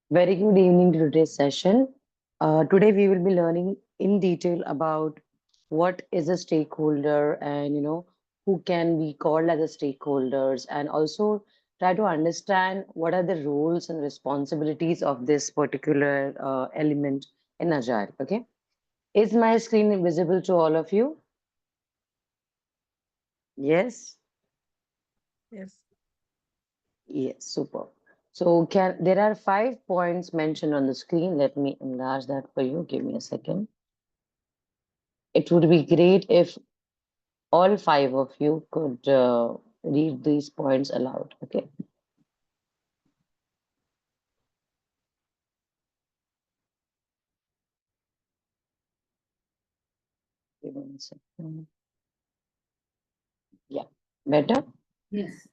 Very good evening to today's session. Today we will be learning in detail about what is a stakeholder and who can be called as a stakeholders, and also try to understand what are the roles and responsibilities of this particular element in Agile. Okay, is my screen visible to all of you? Yes. Yes. Yes, super. So there are 5 points mentioned on the screen. Let me enlarge that for you. Give me a second. It would be great if all five of you could read these points aloud. Okay. Give me a second. Yeah. Better? Yes,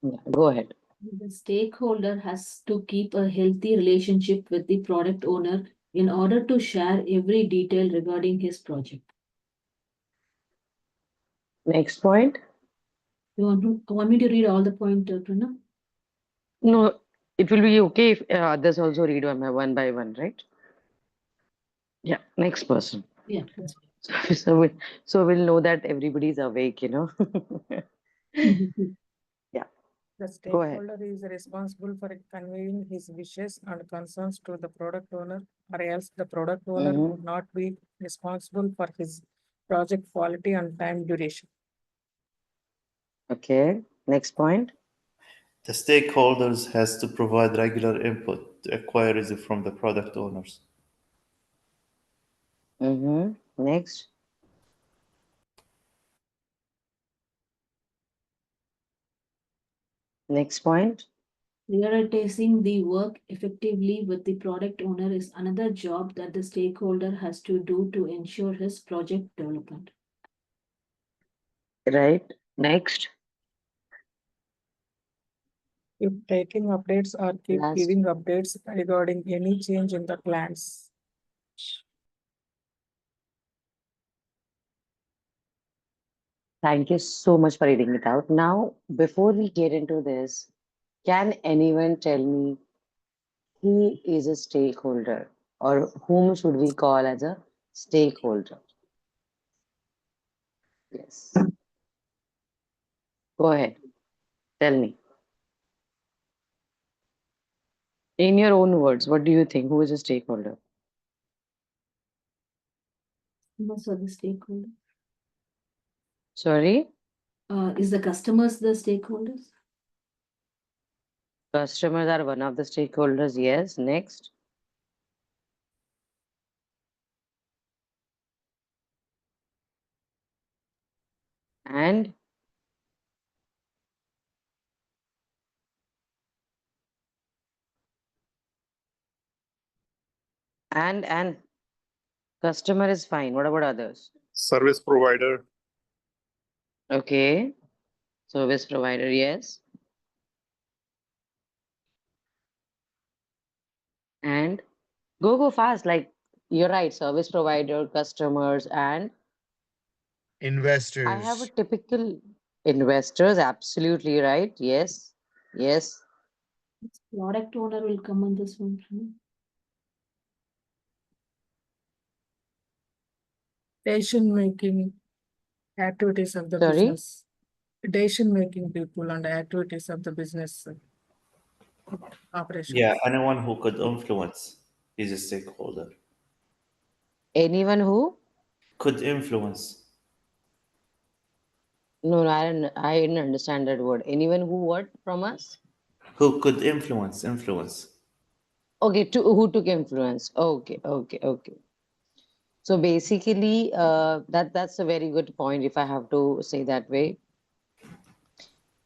Yeah. Go ahead. the stakeholder has to keep a healthy relationship with the product owner in order to share every detail regarding his project. Next point. You want me to read all the point, Pranav? No, it will be okay if others also read one by one, right? Yeah. Next person. Yeah, that's So, so we'll know that everybody's awake. fine. Yeah. The Go ahead. stakeholder is responsible for conveying his wishes and concerns to the product owner, or else the product owner Mm-hmm. would not be responsible for his project quality and time duration. Okay. Next point. The stakeholders has to provide regular input to queries from the product owners. Mm-hmm. Next. Next point. Prioritizing the work effectively with the product owner is another job that the stakeholder has to do to ensure his project development. Right. Next. If taking updates or keep Last. giving updates regarding any change in the plans. Thank you so much for reading it out. Now, before we get into this, can anyone tell me who is a stakeholder, or whom should we call as a stakeholder? Yes. Go ahead. Tell me. In your own words, what do you think? Who is a stakeholder? Most of the stakeholder. Sorry? Is the customers the stakeholders? Customers are one of the stakeholders. Yes. Next. And and customer is fine. What about others? Service provider, Okay. Service provider, yes. And go fast. Like you're right. Service provider, customers, and I have a Investors. typical investors. Absolutely right. Yes. Yes. Product owner will come on this one. Decision making activities of the Sorry. business. Decision making people and activities of the business Yeah, operations. anyone who could influence is a stakeholder. Anyone who? Could influence. No, no, I didn't understand that word. Anyone who what from us? Who could influence? Influence. Okay, who took influence? Okay, okay, okay. So basically, that's a very good point. If I have to say that way,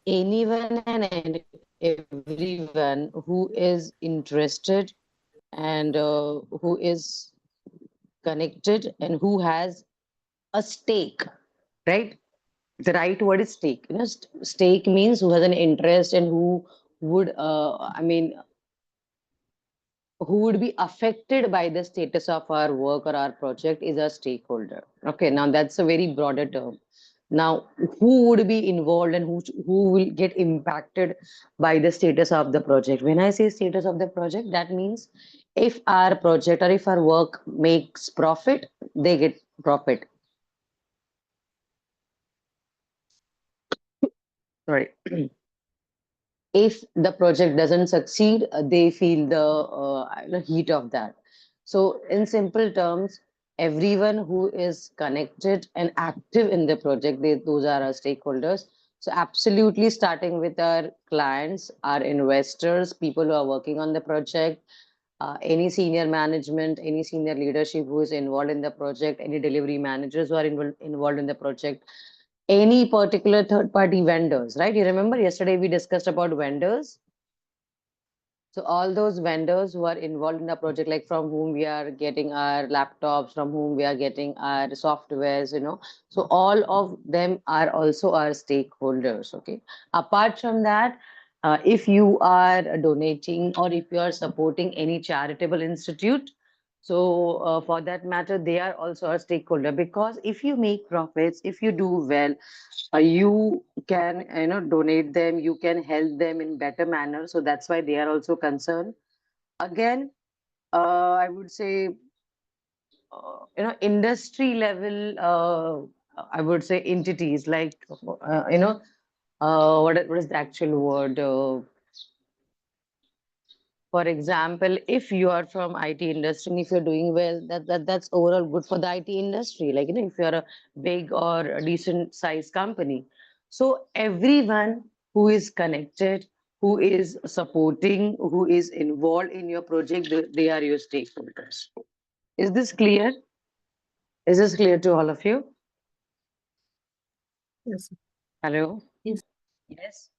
anyone and everyone who is interested and who is connected and who has a stake, right? The right word is stake. Stake means who has an interest and who would, who would be affected by the status of our work or our project is a stakeholder. Okay, now that's a very broader term. Now, who would be involved and who will get impacted by the status of the project? When I say status of the project, that means if our project or if our work makes profit, they get profit. Right. If the project doesn't succeed, they feel the heat of that. So, in simple terms, everyone who is connected and active in the project, those are our stakeholders. So, absolutely starting with our clients, our investors, people who are working on the project, any senior management, any senior leadership who is involved in the project, any delivery managers who are involved in the project, any particular third party vendors, right? You remember yesterday we discussed about vendors. So all those vendors who are involved in the project, like from whom we are getting our laptops, from whom we are getting our softwares, so all of them are also our stakeholders. Okay. Apart from that, if you are donating or if you are supporting any charitable institute, so for that matter, they are also a stakeholder, because if you make profits, if you do well, you can donate them, you can help them in better manner, so that's why they are also concerned. Again, I would say industry level, I would say entities like what is the actual word, for example, if you are from IT industry and if you're doing well, that's overall good for the IT industry. Like, if you're a big or a decent size company. So everyone who is connected, who is supporting, who is involved in your project, they are your stakeholders. Is this clear? Is this clear to all of you? Yes. Hello? Yes. Yes.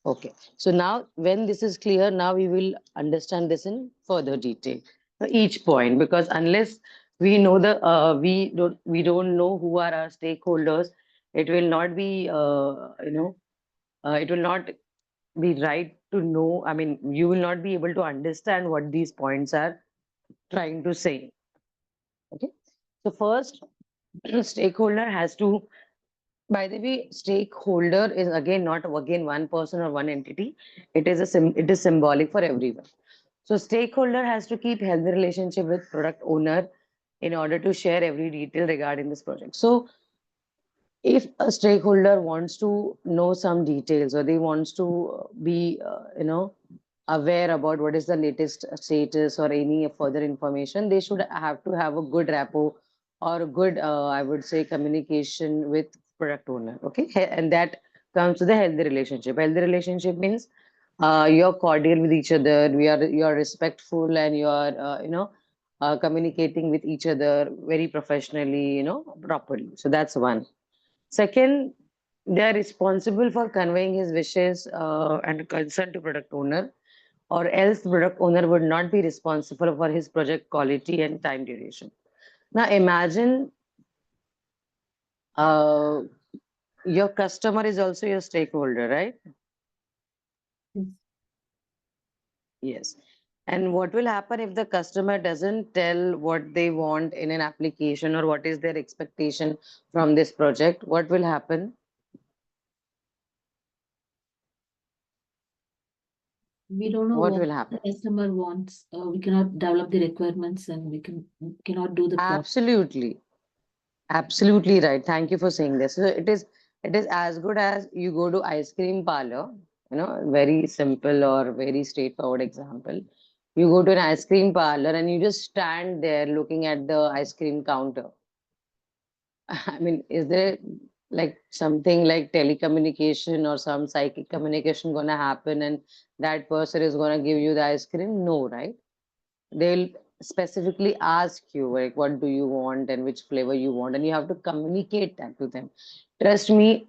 Okay. So now when this is clear, now we will understand this in further detail. Each point, because unless we know we don't know who are our stakeholders, it will not be it will not be right to know. I mean, you will not be able to understand what these points are trying to say. Okay. So first, stakeholder has to, by the way, stakeholder is again not again one person or one entity. It is symbolic for everyone. So stakeholder has to keep healthy relationship with product owner in order to share every detail regarding this project. So if a stakeholder wants to know some details, or they wants to be aware about what is the latest status or any further information, they should have to have a good rapport or a good I would say communication with product owner. Okay. And that comes to the healthy relationship. Healthy relationship means you're cordial with each other, you're respectful, and you're communicating with each other very professionally, properly. So that's one. Second, they are responsible for conveying his wishes and concern to product owner, or else the product owner would not be responsible for his project quality and time duration. Now imagine uh, your customer is also your stakeholder, right? Yes. Yes. And what will happen if the customer doesn't tell what they want in an application, or what is their expectation from this project? What will happen? We don't know What what will the happen? customer wants. We cannot develop the requirements and cannot do the product. Absolutely. Absolutely right. Thank you for saying this. So it is as good as you go to ice cream parlor, very simple or very straightforward example. You go to an ice cream parlor and you just stand there looking at the ice cream counter. I mean, is there like something like telecommunication or some psychic communication gonna happen and that person is gonna give you the ice cream? No, right? They'll specifically ask you like what do you want and which flavor you want, and you have to communicate that to them. Trust me,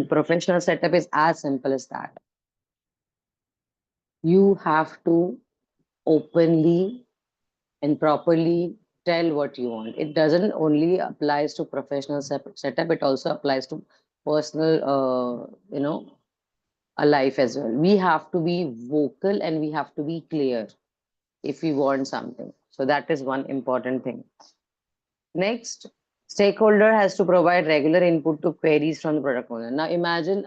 professional setup is as simple as that. You have to openly and properly tell what you want. It doesn't only applies to professional setup, it also applies to personal a life as well. We have to be vocal and we have to be clear if we want something. So that is one important thing. Next, Stakeholder has to provide regular input to queries from the product owner. Now imagine,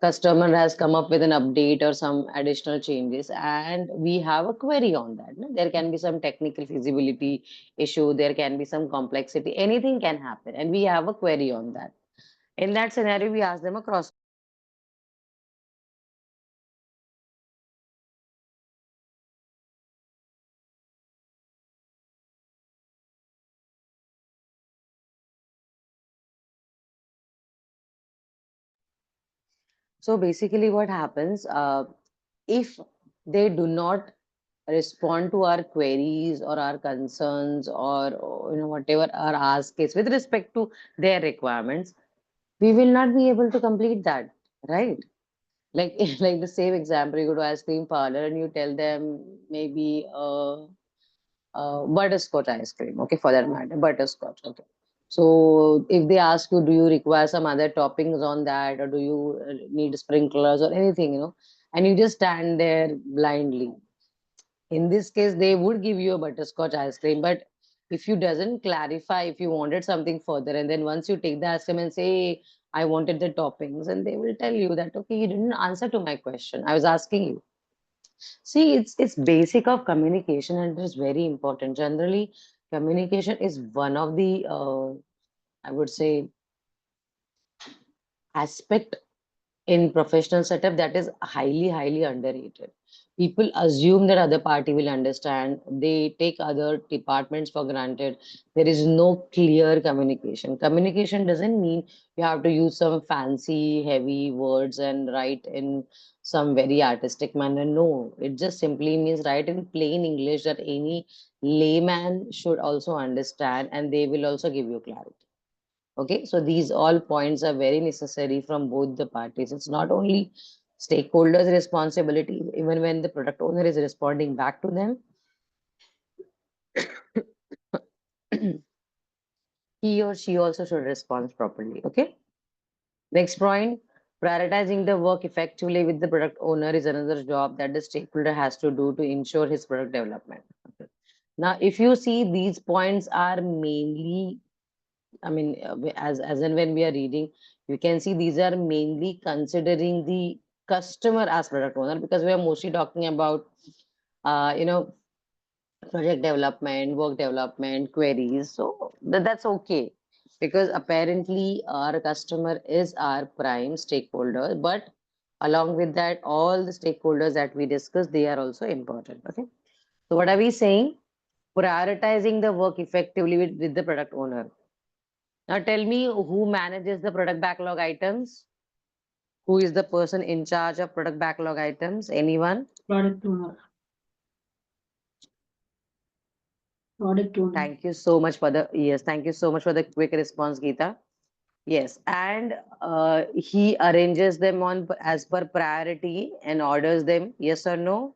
customer has come up with an update or some additional changes, and we have a query on that. No? There can be some technical feasibility issue, there can be some complexity, anything can happen, and we have a query on that. In that scenario, we ask them a cross. So basically, what happens if they do not respond to our queries or our concerns, or whatever our ask is with respect to their requirements, we will not be able to complete that, right? Like like the same example, you go to ice cream parlor and you tell them maybe butterscotch ice cream, okay, for that matter, butterscotch, okay. So if they ask you, do you require some other toppings on that, or do you need sprinklers or anything, and you just stand there blindly. In this case, they would give you a butterscotch ice cream, but if you doesn't clarify if you wanted something further, and then once you take the ice cream and say, I wanted the toppings, and they will tell you that, okay, you didn't answer to my question. I was asking you. See, it's basic of communication, and it is very important. Generally, communication is one of the I would say aspect in professional setup that is highly underrated. People assume that other party will understand, they take other departments for granted. There is no clear communication doesn't mean you have to use some fancy heavy words and write in some very artistic manner. No, it just simply means write in plain English that any layman should also understand, and they will also give you clarity. Okay, so these all points are very necessary from both the parties. It's not only stakeholders' responsibility, even when the product owner is responding back to them, he or she also should respond properly. Okay, next point, prioritizing the work effectively with the product owner is another job that the stakeholder has to do to ensure his product development. Okay. Now, if you see, these points are mainly, I mean, as and when we are reading, you can see these are mainly considering the customer as product owner, because we are mostly talking about, uh, you know, project development, work development, queries. So that's okay, because apparently our customer is our prime stakeholder. But along with that, all the stakeholders that we discussed, they are also important. Okay. So what are we saying? Prioritizing the work effectively with the product owner. Now tell me, who manages the product backlog items? Who is the person in charge of product backlog items? Anyone? Product owner. Product owner. Thank you so much for the, yes, thank you so much for the quick response, Geeta. Yes, and he arranges them on as per priority and orders them. Yes or no?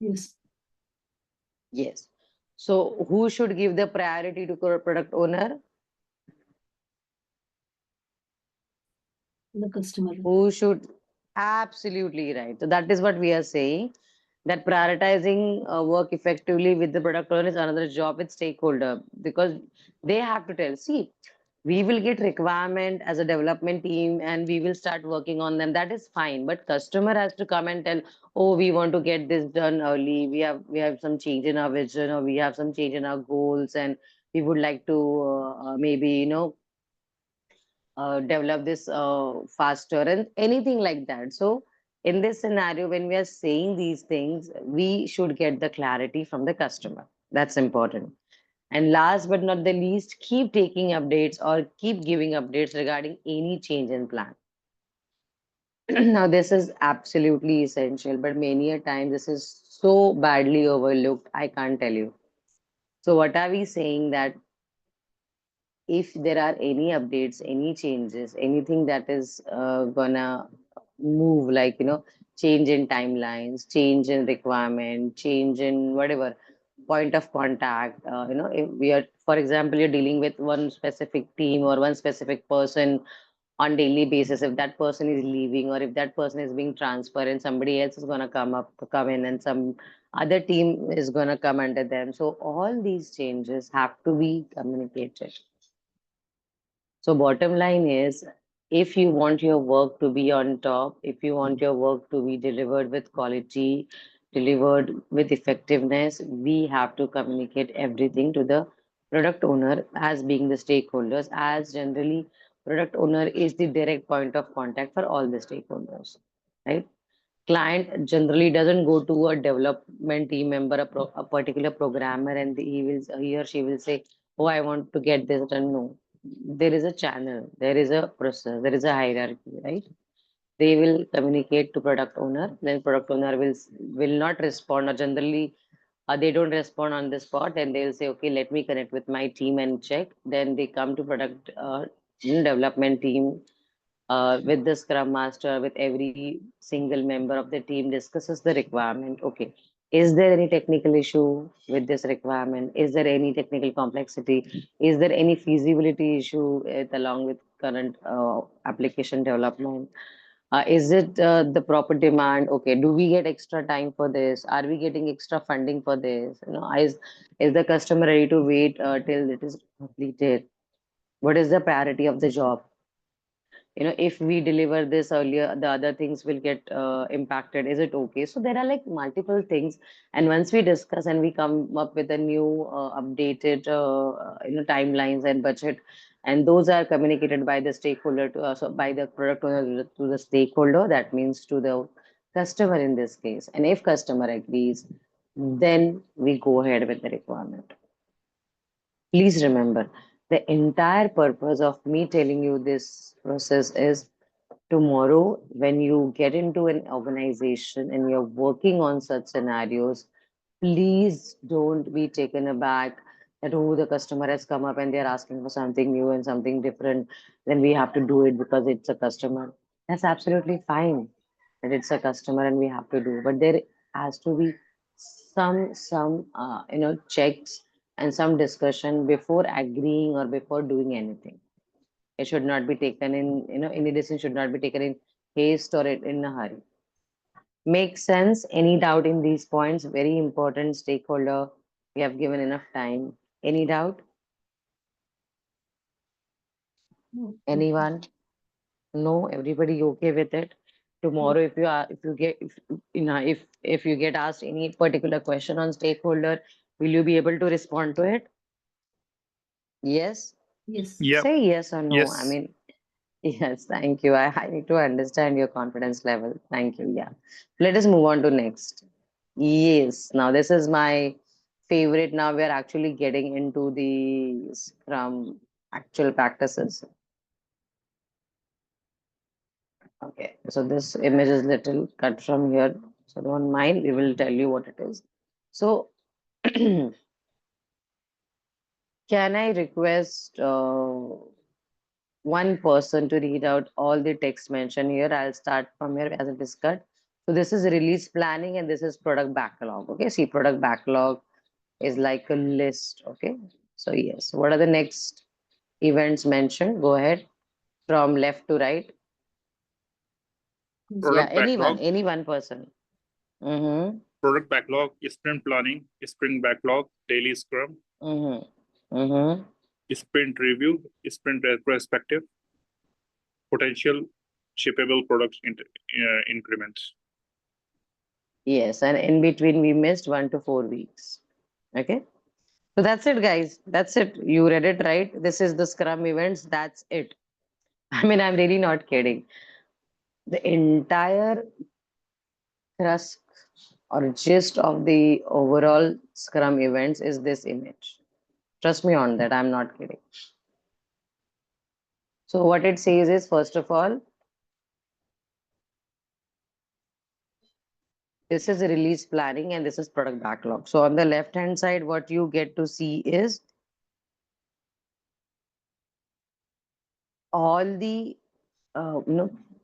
Yes. Yes. So who should give the priority to product owner? The customer. Who should? Absolutely right. So that is what we are saying, that prioritizing work effectively with the product owner is another job with stakeholder, because they have to tell, see, we will get requirement as a development team and we will start working on them. That is fine. But customer has to come and tell, oh, we want to get this done early. We have some change in our vision, or we have some change in our goals, and we would like to maybe, develop this faster, and anything like that. So in this scenario, when we are saying these things, we should get the clarity from the customer. That's important. And last but not the least, keep taking updates or keep giving updates regarding any change in plan. Now this is absolutely essential, but many a time this is so badly overlooked, I can't tell you. So what are we saying? That if there are any updates, any changes, anything that is gonna move, like, change in timelines, change in requirement, change in whatever point of contact, if we are, for example, you're dealing with one specific team or one specific person on daily basis, if that person is leaving or if that person is being transferred and somebody else is going to come in, and some Other team is going to come under them. So all these changes have to be communicated. So bottom line is, if you want your work to be on top, if you want your work to be delivered with quality, delivered with effectiveness, we have to communicate everything to the product owner as being the stakeholders, as generally product owner is the direct point of contact for all the stakeholders, right? Client generally doesn't go to a development team member, a particular programmer, and he or she will say, "Oh, I want to get this done." No, there is a channel, there is a process, there is a hierarchy, right? They will communicate to product owner, then product owner will not respond, or generally they don't respond on the spot, and they'll say, "Okay, let me connect with my team and check." Then they come to product development team with the Scrum Master, with every single member of the team, discusses the requirement. Okay, is there any technical issue with this requirement? Is there any technical complexity? Is there any feasibility issue along with current application development? Is it the proper demand? Okay, do we get extra time for this? Are we getting extra funding for this? Is the customer ready to wait till it is completed? What is the priority of the job? If we deliver this earlier, the other things will get impacted. Is it okay? So there are like multiple things, and once we discuss and we come up with a new updated timelines and budget, and those are communicated by the stakeholder to us, by the product owner to the stakeholder, that means to the customer in this case. And if customer agrees, then we go ahead with the requirement. Please remember, the entire purpose of me telling you this process is, tomorrow, when you get into an organization and you're working on such scenarios, please don't be taken aback that, oh, the customer has come up and they're asking for something new and something different, then we have to do it because it's a customer. That's absolutely fine that it's a customer and we have to do, but there has to be some checks and some discussion before agreeing or before doing anything. It should not be taken any decision should not be taken in haste or in a hurry. Makes sense? Any doubt in these points? Very important stakeholder. We have given enough time. Any doubt? No. Anyone? No? Everybody okay with it? Tomorrow, if you get asked any particular question on stakeholder, will you be able to respond to it? Yes? Yes. Yep. Say yes or no. I Yes. mean, yes, thank you. I need to understand your confidence level. Thank you. Yeah. Let us move on to next. Yes. Now, this is my favorite. Now, we're actually getting into the Scrum actual practices. Okay. So, this image is little cut from here. So, don't mind. We will tell you what it is. So, can I request one person to read out all the text mentioned here? I'll start from here as it is cut. So this is release planning and this is product backlog. Okay, see, product backlog is like a list. Okay, so yes, what are the next events mentioned? Go ahead from left to right. Yeah, Product backlog, any one person. Mm-hmm. product backlog, sprint planning, sprint backlog, daily scrum, Mm-hmm. Mm-hmm. sprint review, sprint retrospective, potential shippable products increments. Yes, and in between we missed 1 to 4 weeks. Okay. So that's it, guys. That's it. You read it right. This is the Scrum events. That's it. I mean, I'm really not kidding. The entire thrust or gist of the overall Scrum events is this image. Trust me on that. I'm not kidding. So what it says is, first of all, this is release planning and this is product backlog. So on the left hand side, what you get to see is all the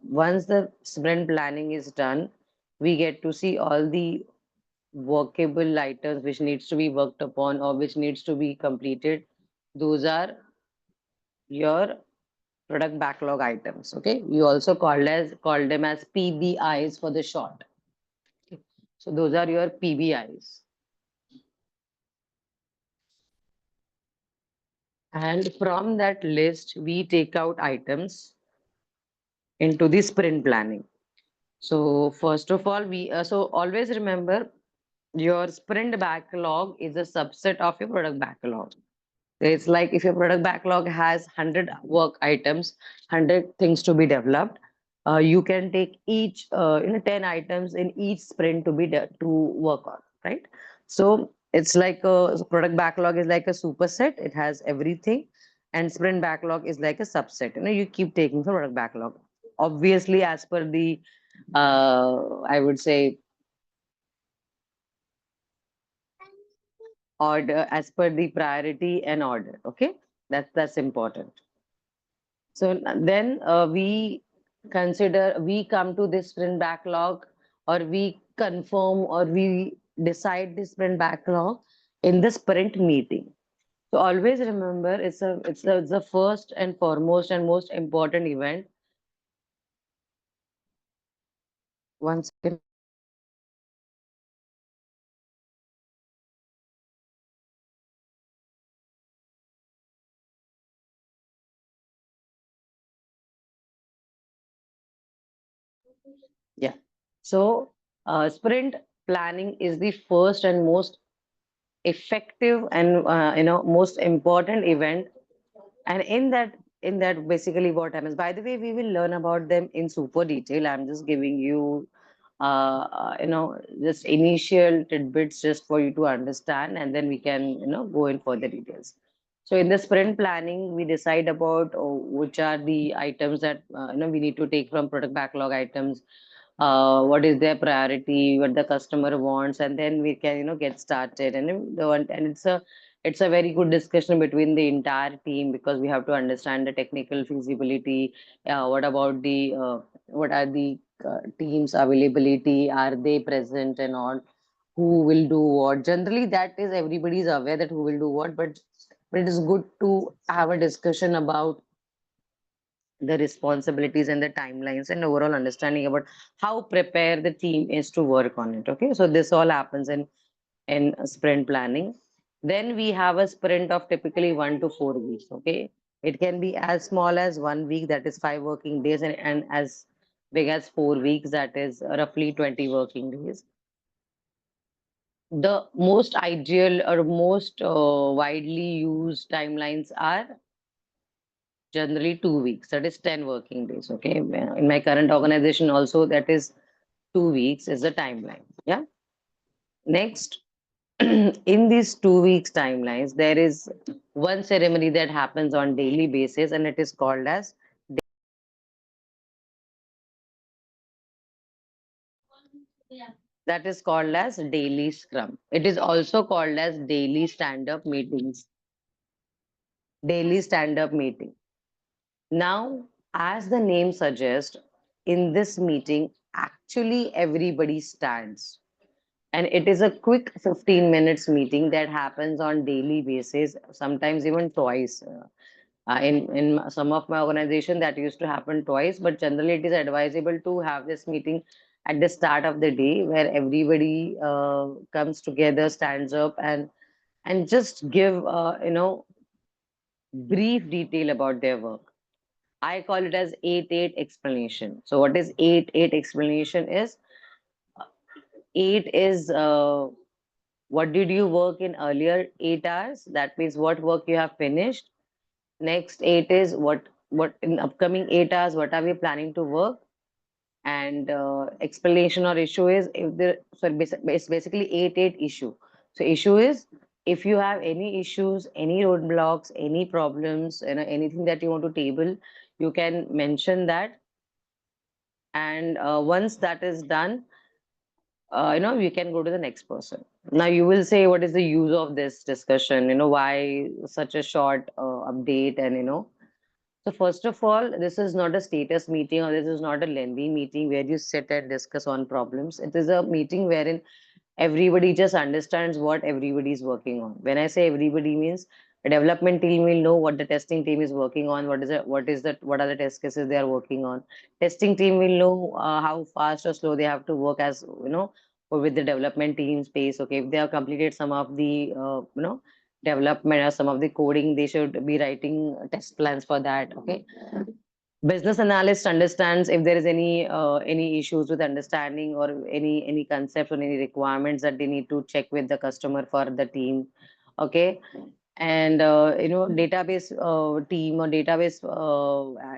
once the sprint planning is done, we get to see all the workable items which needs to be worked upon or which needs to be completed. Those are your product backlog items. Okay, we also called them as PBIs for the short. So those are your PBIs. And from that list, we take out items into the sprint planning. So first of all, so always remember your sprint backlog is a subset of your product backlog. It's like if your product backlog has 100 work items, 100 things to be developed, you can take each 10 items in each sprint to work on, right? So it's like a product backlog is like a superset. It has everything, and sprint backlog is like a subset. You keep taking the product backlog. Obviously, as per the I would say order, as per the priority and order. Okay, that's important. So then we come to this sprint backlog, or we confirm, or we decide the sprint backlog in the sprint meeting. So always remember, it's the first and foremost and most important event. One second. Yeah. So sprint planning is the first and most effective and most important event. And in that basically what happens, by the way, we will learn about them in super detail. I'm just giving you just initial tidbits just for you to understand, and then we can go in further details. So in the sprint planning, we decide about which are the items that we need to take from product backlog items, what is their priority, what the customer wants, and then we can get started. And it's a very good discussion between the entire team, because we have to understand the technical feasibility. What about the what are the teams availability, are they present and all, who will do what. Generally that is, everybody is aware that who will do what, but it is good to have a discussion about the responsibilities and the timelines and overall understanding about how prepared the team is to work on it. Okay, so this all happens in sprint planning. Then we have a sprint of typically 1 to 4 weeks. Okay, it can be as small as 1 week, that is 5 working days, and as big as 4 weeks, that is roughly 20 working days. The most ideal or most widely used timelines are generally 2 weeks, that is 10 working days. Okay, in my current organization also, that is 2 weeks is the timeline. Yeah. Next, in these 2 weeks timelines, there is one ceremony that happens on daily basis, and it is called as daily scrum. It is also called as daily stand-up meetings. Daily stand-up meeting. Now, as the name suggests, in this meeting, actually everybody stands. And it is a quick 15 minutes meeting that happens on daily basis, sometimes even twice. In some of my organization, that used to happen twice, but generally it is advisable to have this meeting at the start of the day, where everybody comes together, stands up, and just give brief detail about their work. I call it as 8-8 explanation. So what is 8-8 explanation is, 8 is what did you work in earlier 8 hours? That means what work you have finished. Next 8 is what in upcoming 8 hours, what are we planning to work? And explanation or issue is, if the so it's basically 8-8 issue. So issue is, if you have any issues, any roadblocks, any problems, anything that you want to table, you can mention that. And once that is done, you can go to the next person. Now you will say, what is the use of this discussion? Why such a short update? And so first of all, this is not a status meeting, or this is not a lengthy meeting where you sit and discuss on problems. It is a meeting wherein everybody just understands what everybody is working on. When I say everybody, means the development team will know what the testing team is working on, what are the test cases they are working on. Testing team will know how fast or slow they have to work, as or with the development team space. Okay, if they have completed some of the development or some of the coding, they should be writing test plans for that. Okay, business analyst understands if there is any issues with understanding or any concepts or any requirements that they need to check with the customer for the team. Okay, and database team or database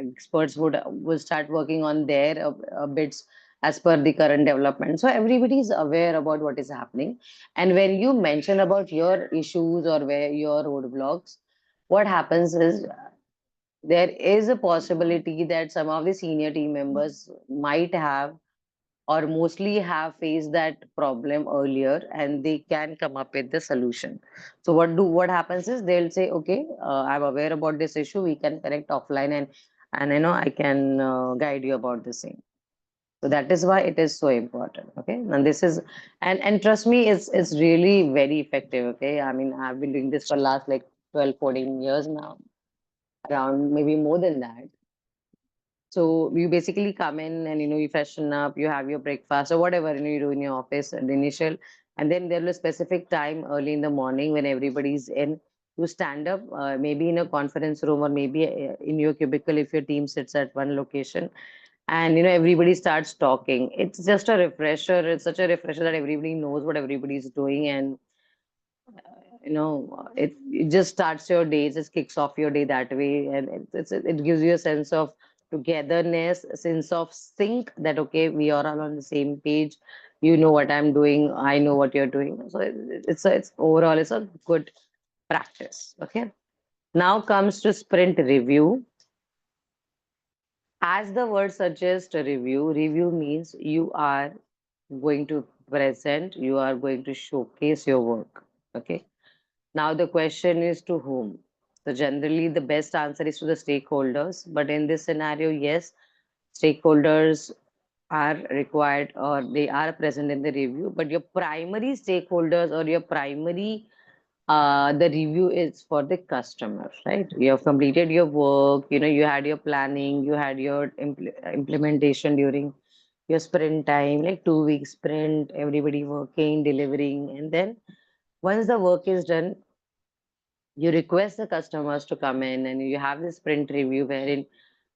experts would start working on their bits as per the current development. So everybody is aware about what is happening. And when you mention about your issues or where your roadblocks, what happens is there is a possibility that some of the senior team members might have or mostly have faced that problem earlier, and they can come up with the solution. So what happens is they'll say, okay, I'm aware about this issue, we can connect offline, and I can guide you about the same. So that is why it is so important. Okay, and this is, and trust me, it's really very effective. Okay, I mean, I've been doing this for last like 12-14 years now, around maybe more than that. So you basically come in and you freshen up, you have your breakfast or whatever you do in your office at the initial, and then there is a specific time early in the morning when everybody's in. You stand up, maybe in a conference room or maybe in your cubicle if your team sits at one location, and everybody starts talking. It's just a refresher. It's such a refresher that everybody knows what everybody's doing, and it just starts your day, it just kicks off your day that way, and it gives you a sense of togetherness, a sense of sync, that okay, we are all on the same page. You know what I'm doing, I know what you're doing. So it's overall it's a good practice. Okay, now comes to sprint review. As the word suggests, a review means you are going to present, you are going to showcase your work. Okay, now the question is to whom? So generally the best answer is to the stakeholders, but in this scenario, yes, stakeholders are required or they are present in the review, but your primary stakeholders or your primary the review is for the customer, right? You have completed your work, you had your planning, you had your implementation during your sprint time, like 2 week sprint, everybody working, delivering, and then once the work is done, you request the customers to come in and you have this sprint review wherein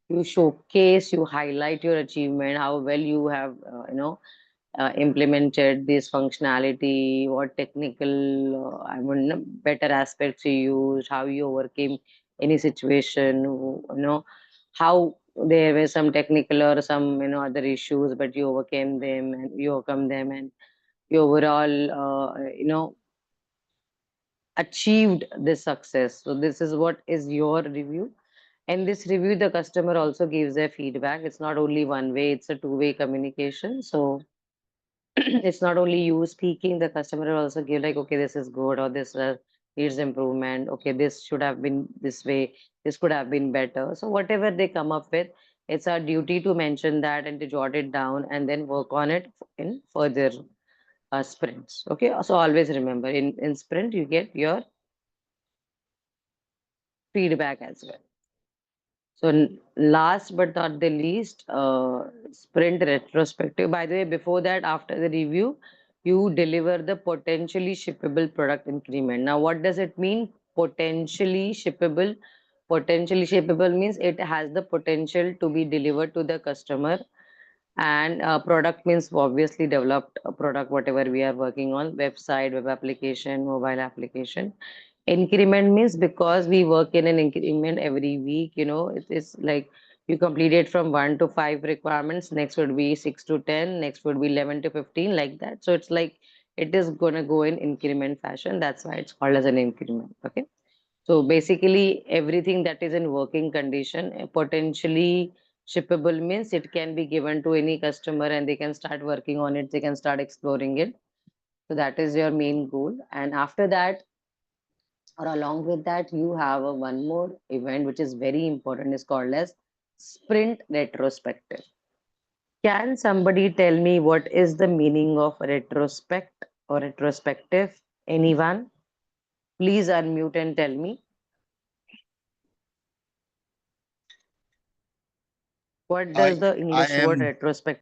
you showcase, you highlight your achievement, how well you have implemented this functionality, what technical better aspects you used, how you overcame any situation, how there were some technical or some other issues, but you overcame them and you overcome them, and you overall achieved this success. So this is what is your review. And this review, the customer also gives their feedback. It's not only one way, it's a two-way communication. So it's not only you speaking, the customer will also give like, okay, this is good, or this needs improvement. Okay, this should have been this way. This could have been better. So whatever they come up with, it's our duty to mention that and to jot it down and then work on it in further sprints. Okay, so always remember in sprint, you get your feedback as well. So last but not the least, sprint retrospective. By the way, before that, after the review, you deliver the potentially shippable product increment. Now, what does it mean? Potentially shippable. Potentially shippable means it has the potential to be delivered to the customer, and product means obviously developed product, whatever we are working on, website, web application, mobile application. Increment means because we work in an increment every week, it is like you completed from 1 to 5 requirements, next would be 6 to 10, next would be 11 to 15, like that. So it's like it is gonna go in increment fashion. That's why it's called as an increment. Okay. So basically, everything that is in working condition, potentially shippable means it can be given to any customer and they can start working on it, they can start exploring it. So that is your main goal. And after that, or along with that, you have a one more event which is very important, is called as sprint retrospective. Can somebody tell me what is the meaning of retrospect or retrospective? Anyone? Please unmute and tell me. What does I the I English word am retrospect?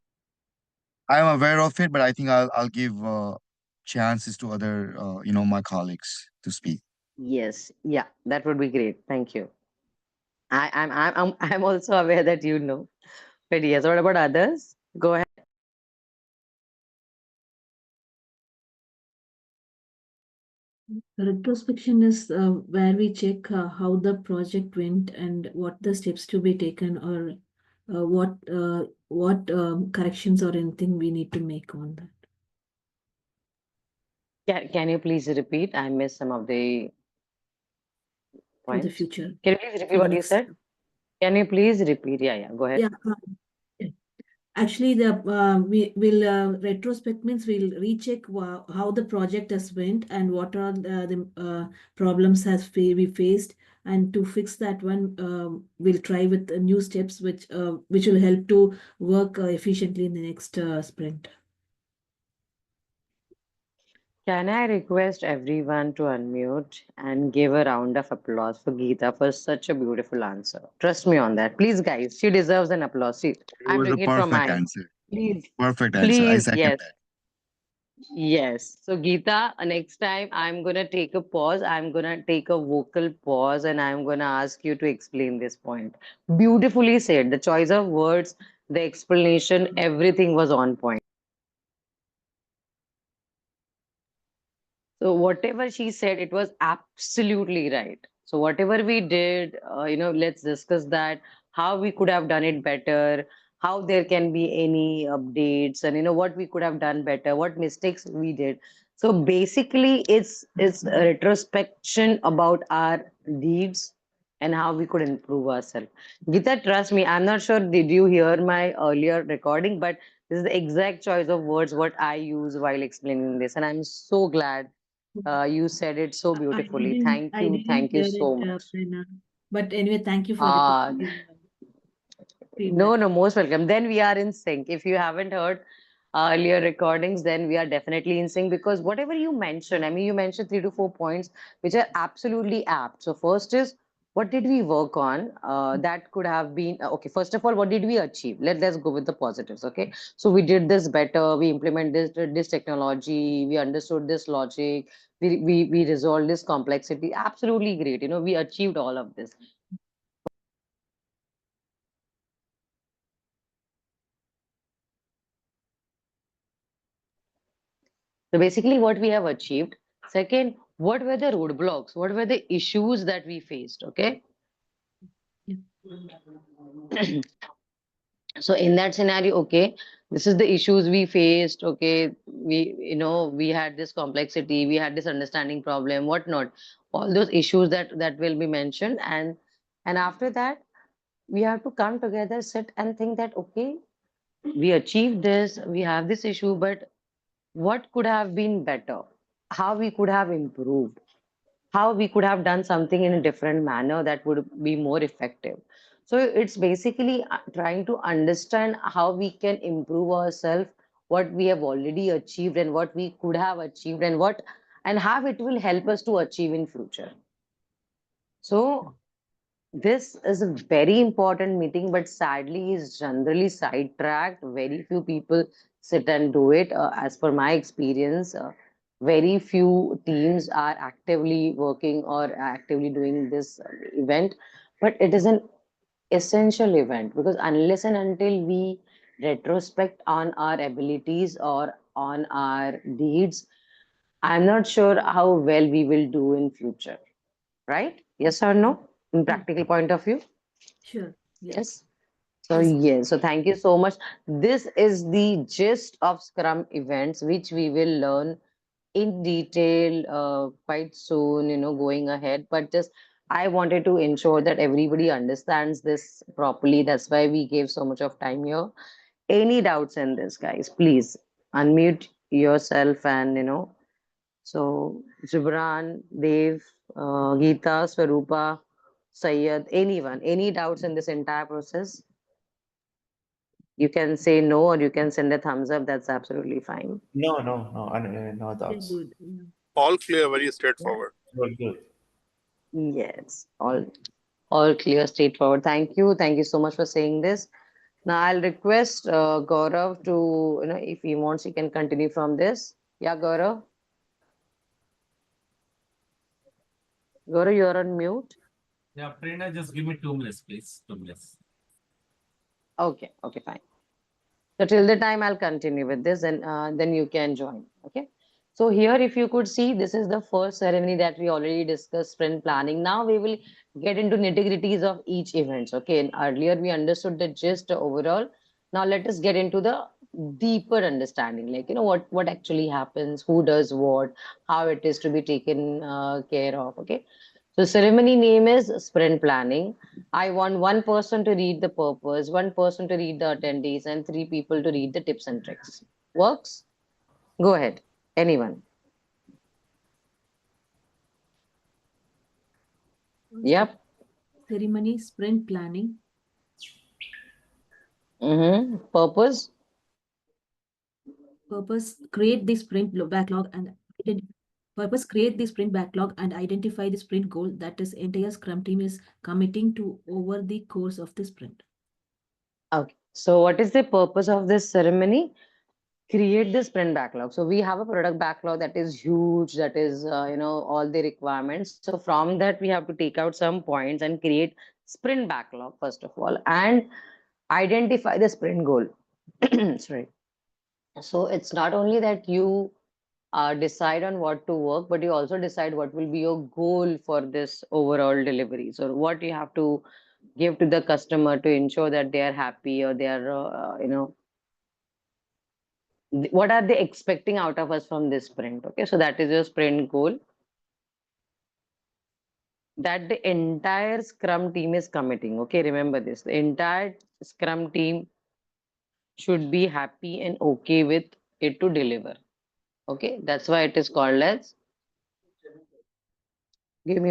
I'm aware of it, but I think I'll give chances to other my colleagues to speak. Yes, yeah, that would be great. Thank you. I'm also aware that you know. But yes, what about others? Go ahead. Retrospection is where we check how the project went and what the steps to be taken, or what corrections or anything we need to make on that Can you please repeat? I missed some of the for the points. future, Can you please repeat for the what you next. said? Can you please repeat? Yeah, go ahead. Yeah. Yeah. Actually, the we will retrospect means we'll recheck how the project has went and what are the problems we faced, and to fix that one, we'll try with new steps which will help to work efficiently in the next sprint. Can I request everyone to unmute and give a round of applause for Geeta for such a beautiful answer? Trust me on that. Please, guys, she deserves an applause. See, It I'm was a doing it from perfect my end. answer. Please, Perfect answer. I please, second yes. that. Yes. So, Geeta, next time I'm going to take a pause. I'm going to take a vocal pause and I'm going to ask you to explain this point. Beautifully said. The choice of words, the explanation, everything was on point. So whatever she said, it was absolutely right. So whatever we did, let's discuss that, how we could have done it better, how there can be any updates, and what we could have done better, what mistakes we did. So basically, it's a retrospection about our deeds and how we could improve ourselves. Gita, trust me, I'm not sure did you hear my earlier recording, but this is the exact choice of words what I use while explaining this, and I'm so glad you said it so beautifully. I didn't Thank you hear so it, much. Prerna. But anyway, thank you for the Uh, positive no, feedback. no, most welcome. Then we are in sync. If you haven't heard earlier recordings, then we are definitely in sync because whatever you mentioned, I mean, you mentioned 3 to 4 points which are absolutely apt. So, first is what did we work on? That could have been okay. First of all, what did we achieve? Let's go with the positives. Okay, so we did this better. We implemented this technology. We understood this logic. We resolved this complexity. Absolutely great. We achieved all of this. So basically, what we have achieved. Second, what were the roadblocks? What were the issues that we faced? Okay. So in that scenario, okay, this is the issues we faced. Okay, we had this complexity, we had this understanding problem, whatnot. All those issues that will be mentioned, and after that, we have to come together, sit and think that okay, we achieved this, we have this issue, but what could have been better? How we could have improved? How we could have done something in a different manner that would be more effective. So it's basically trying to understand how we can improve ourselves, what we have already achieved and what we could have achieved, and how it will help us to achieve in future. So this is a very important meeting, but sadly is generally sidetracked. Very few people sit and do it. As per my experience, very few teams are actively working or actively doing this event. But it is an essential event because unless and until we retrospect on our abilities or on our deeds, I'm not sure how well we will do in future. Right? Yes or no? In Yeah, practical point of view? sure. Yeah. Yes. So Yes. yes, so thank you so much. This is the gist of Scrum events, which we will learn in detail quite soon, going ahead. But just I wanted to ensure that everybody understands this properly. That's why we gave so much of time here. Any doubts in this, guys? Please unmute yourself and so Gibran, Dev, Geeta, Swarupa, Syed, anyone, any doubts in this entire process? You can say no or you can send a thumbs up. That's absolutely fine. No Very doubts. good. Yeah. All clear, very straightforward. All good. Yes, all clear, straightforward. Thank you. Thank you so much for saying this. Now I'll request Gaurav to, if he wants, he can continue from this. Yeah, Gaurav. Gaurav, you're on mute. Yeah, Prerna, just give me 2 minutes, please. 2 minutes. Okay, okay, fine. So till the time I'll continue with this, and then you can join. Okay. So here, if you could see, this is the first ceremony that we already discussed, sprint planning. Now we will get into nitty-gritties of each event. Okay. And earlier we understood the gist overall. Now let us get into the deeper understanding, like what actually happens, who does what, how it is to be taken care of. Okay. So ceremony name is sprint planning. I want one person to read the purpose, one person to read the attendees, and three people to read the tips and tricks. Works? Go ahead. Anyone? Yep. Ceremony, sprint planning. Purpose? Purpose, create the sprint backlog and create the sprint backlog and identify the sprint goal that is entire Scrum team is committing to over the course of the sprint. Okay. So what is the purpose of this ceremony? Create the sprint backlog. So we have a product backlog that is huge, that is, all the requirements. So from that, we have to take out some points and create sprint backlog, first of all, and identify the sprint goal. Sorry. So it's not only that you decide on what to work, but you also decide what will be your goal for this overall delivery. So what you have to give to the customer to ensure that they are happy, or they are, what are they expecting out of us from this sprint. Okay, so that is your sprint goal that the entire Scrum team is committing. Okay, remember this, the entire Scrum team should be happy and okay with it to deliver. Okay, that's why it is called as, give me.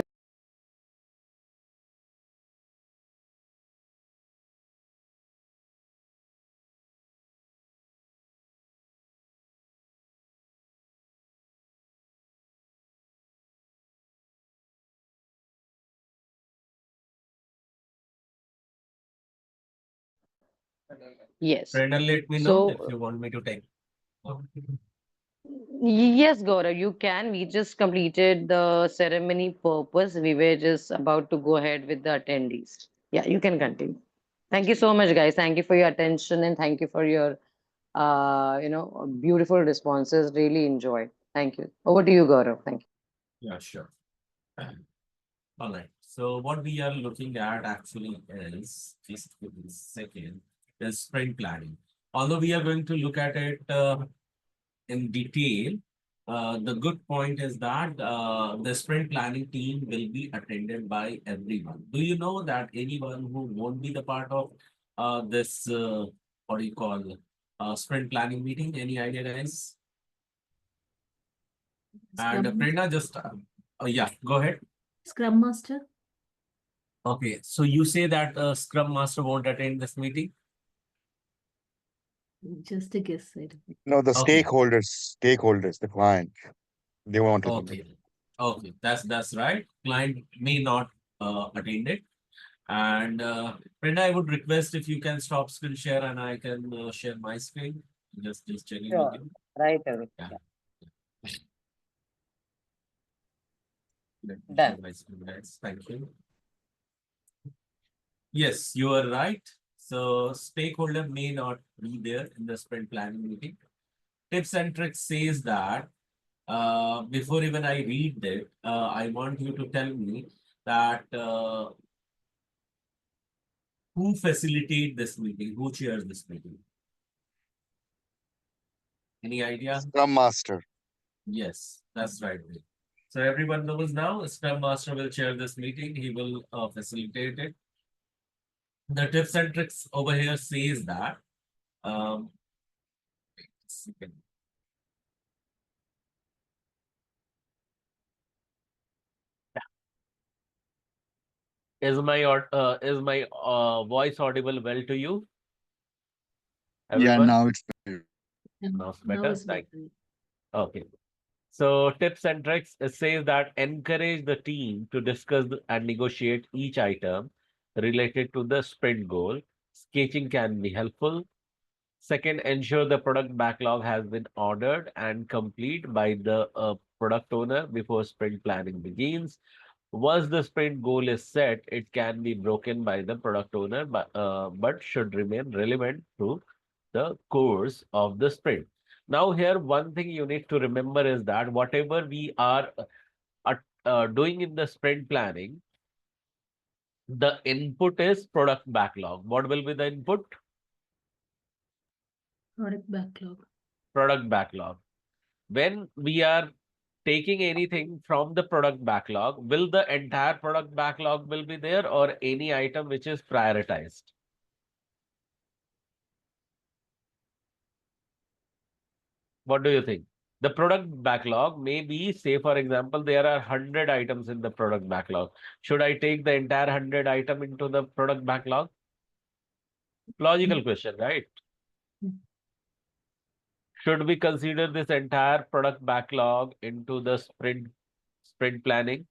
Yes. Prerna, let me know if So you want me to take. yes, Gaurav, you can. We just completed the ceremony purpose. We were just about to go ahead with the attendees. Yeah, you can continue. Thank you so much, guys. Thank you for your attention, and thank you for your beautiful responses. Really enjoyed. Thank you. Over to you, Gaurav. Thank you. Yeah, sure. All right. So what we are looking at actually is, just give me a second, is sprint planning. Although we are going to look at it in detail, the good point is that the sprint planning team will be attended by everyone. Do you know that anyone who won't be the part of this, what do you call, sprint planning meeting? Any idea, guys? And Scrum, Prerna, just, yeah, go ahead. Scrum Master. Okay, so you say that Scrum Master won't attend this meeting? Just a guess. No, the Okay. stakeholders, the client, they want to. Okay, okay, that's right. Client may not attend it. And Brenda, I would request if you can stop screen share and I can share my screen. Just checking with Sure. you. Right away. Yeah. Let me Done. share my screen, guys. Thank you. Yes, you are right. So stakeholder may not be there in the sprint planning meeting. Tips and tricks says that before even I read that, I want you to tell me that who facilitate this meeting, who chairs this meeting? Any idea? Scrum Master. Yes, that's right. So everyone knows now, Scrum Master will chair this meeting. He will facilitate it. The tips and tricks over here says that. Wait a second. Is my voice audible well to you? Yeah, Everyone? now it's better. Now it's Now better. it's Like, better. okay. So tips and tricks, it says that encourage the team to discuss and negotiate each item related to the sprint goal sketching can be helpful. Second, ensure the product backlog has been ordered and complete by the product owner before sprint planning begins. Once the sprint goal is set, it can be broken by the product owner, but should remain relevant to the course of the sprint. Now, here, one thing you need to remember is that whatever we are doing in the sprint planning, the input is product backlog. What will be the input? Product backlog. Product backlog. When we are taking anything from the product backlog, will the entire product backlog will be there or any item which is prioritized? What do you think? The product backlog may be, say, for example, there are 100 items in the product backlog. Should I take the entire 100 item into the product backlog? Logical question, right? Should we consider this entire product backlog into the sprint planning?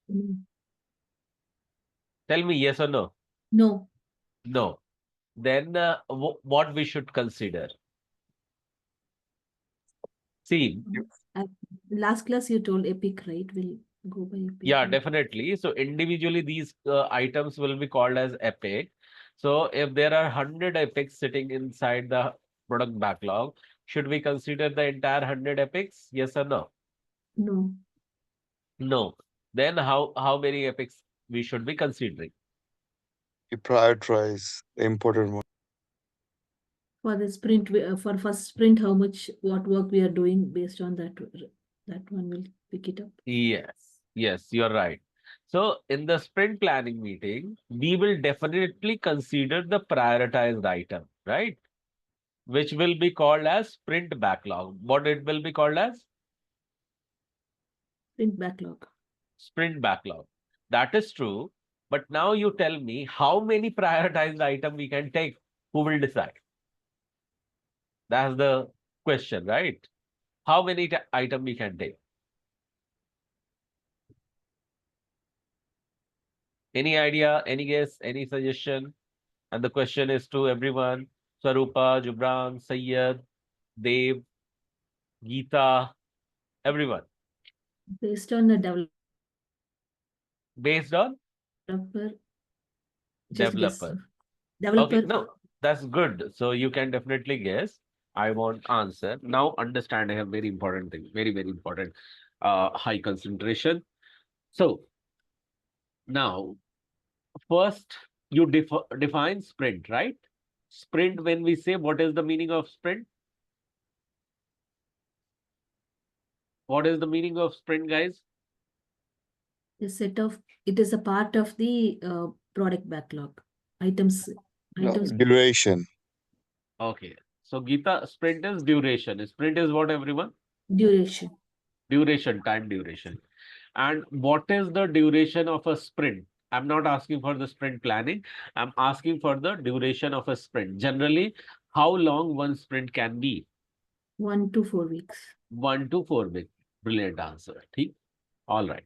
Mm. Tell me yes or no. No. No. Then what we should consider? See, Last class you told epic, right? We'll go by epic. yeah, definitely. So individually, these items will be called as epic. So if there are 100 epics sitting inside the product backlog, should we consider the entire 100 epics? Yes or no? No. No. Then how many epics we should be considering? You prioritize the important one. For the sprint, for first sprint, what work we are doing based on that one will pick it up. Yes, you're right. So in the sprint planning meeting, we will definitely consider the prioritized item, right? Which will be called as sprint backlog. What it will be called as? Sprint backlog. Sprint backlog. That is true. But now you tell me how many prioritized item we can take. Who will decide? That's the question, right? How many item we can take? Any idea, any guess, any suggestion? And the question is to everyone. Swarupa, Jubran, Sayyed, Dev, Geeta, everyone. Based on the Based on? developer. Just guess. Developer. Developer. Okay, no, that's good. So you can definitely guess. I want answer. Now understand I have very important thing, very, very important, high concentration. So now, first you define sprint, right? Sprint, when we say, what is the meaning of sprint? What is the meaning of sprint, guys? It is a part of the product backlog. Items. Duration. Okay. So Geeta, sprint is duration. Sprint is what, everyone? Duration. Duration, time duration. And what is the duration of a sprint? I'm not asking for the sprint planning. I'm asking for the duration of a sprint. Generally, how long one sprint can be? 1 to 4 weeks. 1 to 4 weeks. Brilliant answer. All right.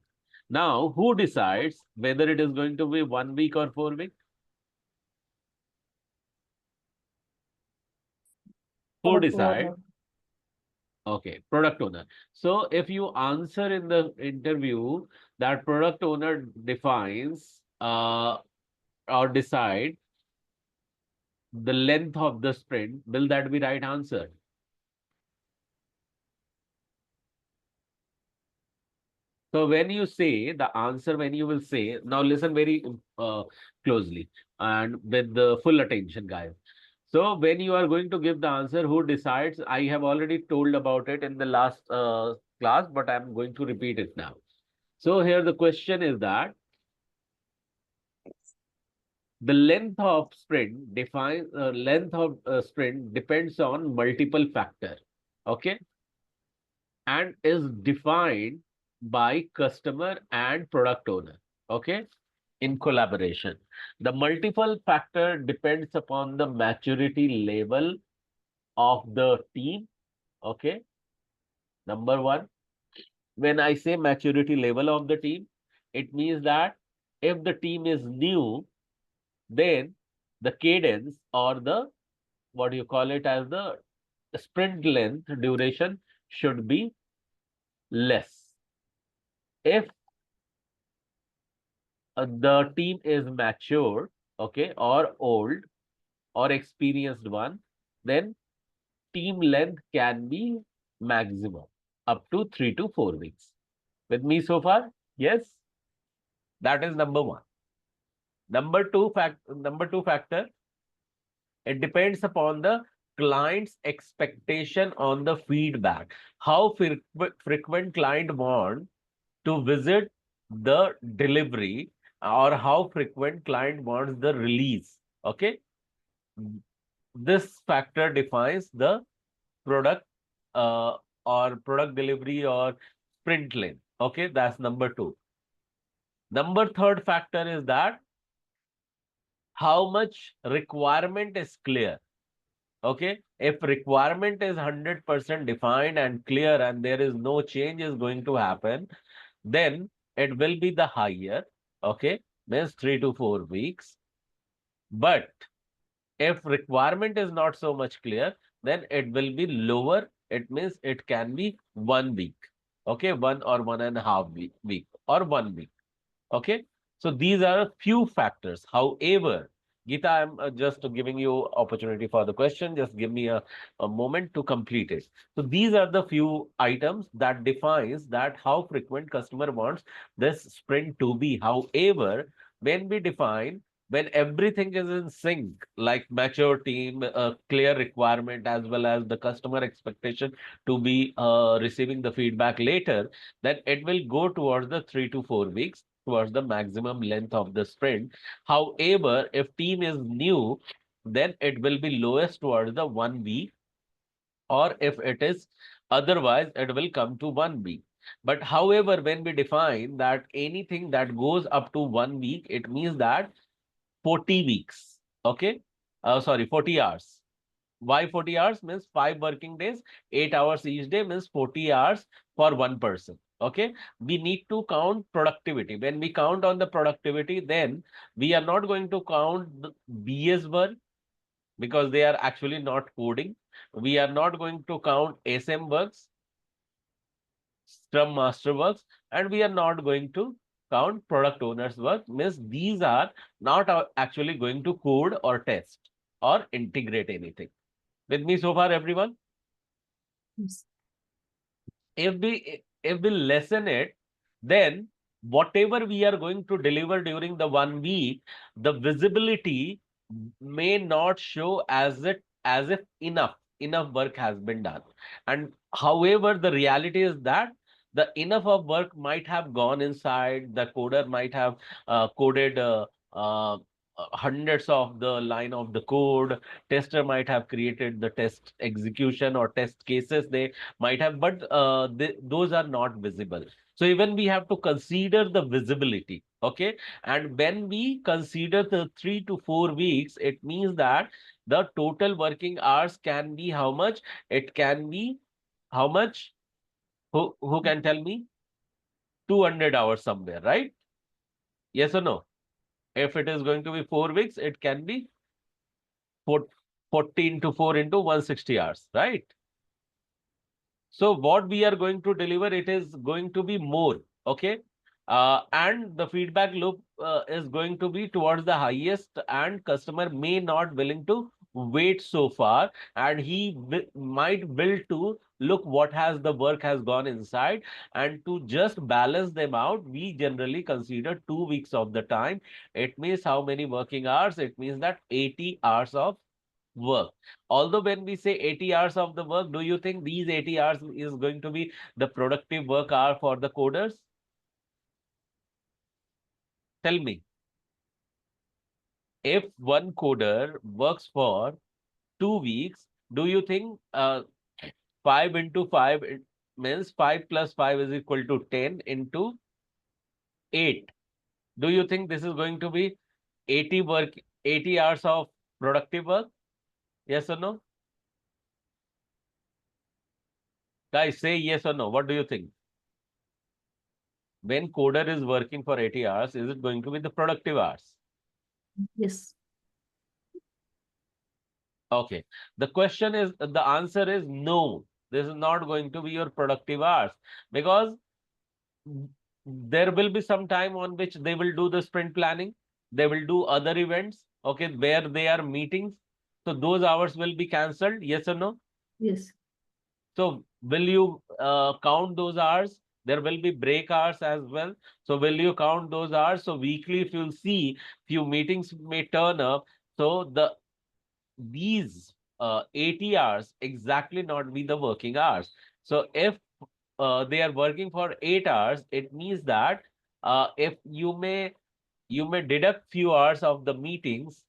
Now, who decides whether it is going to be 1 week or 4 weeks? Who decides? Okay, product owner. So if you answer in the interview that product owner defines or decide the length of the sprint, will that be right answer? So when you say the answer, when you will say, now listen very closely and with the full attention, guys. So when you are going to give the answer, who decides? I have already told about it in the last class, but I'm going to repeat it now. So here the question is that the length of sprint depends on multiple factors, okay, and is defined by customer and product owner, okay, in collaboration. The multiple factor depends upon the maturity level of the team, okay. Number one, when I say maturity level of the team, it means that if the team is new, then the cadence or the, what do you call it, as the sprint length duration should be less. If the team is mature, okay, or old or experienced one, then team length can be maximum up to 3 to 4 weeks. With me so far? Yes, that is number one. Number two factor, it depends upon the client's expectation on the feedback. How frequent client want to visit the delivery, or how frequent client wants the release. Okay. This factor defines the product uh, or product delivery or sprint length. Okay, that's number two. Number third factor is that how much requirement is clear. Okay, if requirement is 100% defined and clear and there is no change is going to happen, then it will be the higher. Okay, means 3 to 4 weeks. But if requirement is not so much clear, then it will be lower. It means it can be 1 week. Okay, 1 or 1.5 week or 1 week. Okay, so these are a few factors. However, Geeta, I'm just giving you opportunity for the question. Just give me a moment to complete it. So these are the few items that defines that how frequent customer wants this sprint to be. However, when we define, when everything is in sync, like mature team, clear requirement, as well as the customer expectation to be receiving the feedback later, then it will go towards the 3 to 4 weeks, towards the maximum length of the sprint. However, if team is new, then it will be lowest towards the 1 week, or if it is otherwise, it will come to 1 week. But however, when we define that anything that goes up to 1 week, it means that 40 weeks. Okay. Sorry, 40 hours. Why 40 hours? Means 5 working days, 8 hours each day, means 40 hours for one person. Okay. We need to count productivity. When we count on the productivity, then we are not going to count the BS work because they are actually not coding. We are not going to count SM works, Scrum Master works, and we are not going to count product owners work. Means these are not actually going to code or test or integrate anything. With me so far, everyone? Yes. If we lessen it, then whatever we are going to deliver during the 1 week, the visibility may not show as if enough work has been done. And however, the reality is that the enough of work might have gone inside, the coder might have coded uh, hundreds of the line of the code, tester might have created the test execution or test cases they might have, but those are not visible. So even we have to consider the visibility. Okay, and when we consider the 3 to 4 weeks, it means that the total working hours can be how much? It can be how much? Who can tell me? 200 hours somewhere, right? Yes or no? If it is going to be 4 weeks, it can be 14 to 4 into 160 hours, right? So what we are going to deliver, it is going to be more. Okay. And the feedback loop is going to be towards the highest, and customer may not willing to wait so far, and he might will to look what has the work has gone inside, and to just balance them out, we generally consider 2 weeks of the time. It means how many working hours? It means that 80 hours of work. Although when we say 80 hours of the work, do you think these 80 hours is going to be the productive work hour for the coders? Tell me. If one coder works for 2 weeks, do you think 5 into 5 means 5 plus 5 is equal to 10 into 8? Do you think this is going to be 80 hours of productive work? Yes or no? Guys, say yes or no. What do you think? When coder is working for 80 hours, is it going to be the productive hours? Yes. Okay. The question is, the answer is no. This is not going to be your productive hours, because there will be some time on which they will do the sprint planning. They will do other events, okay, where they are meetings. So those hours will be cancelled. Yes or no? Yes. So will you count those hours? There will be break hours as well. So will you count those hours? So weekly, if you'll see, few meetings may turn up. So these 80 hours exactly not be the working hours. So if they are working for 8 hours, it means that if you may deduct few hours of the meetings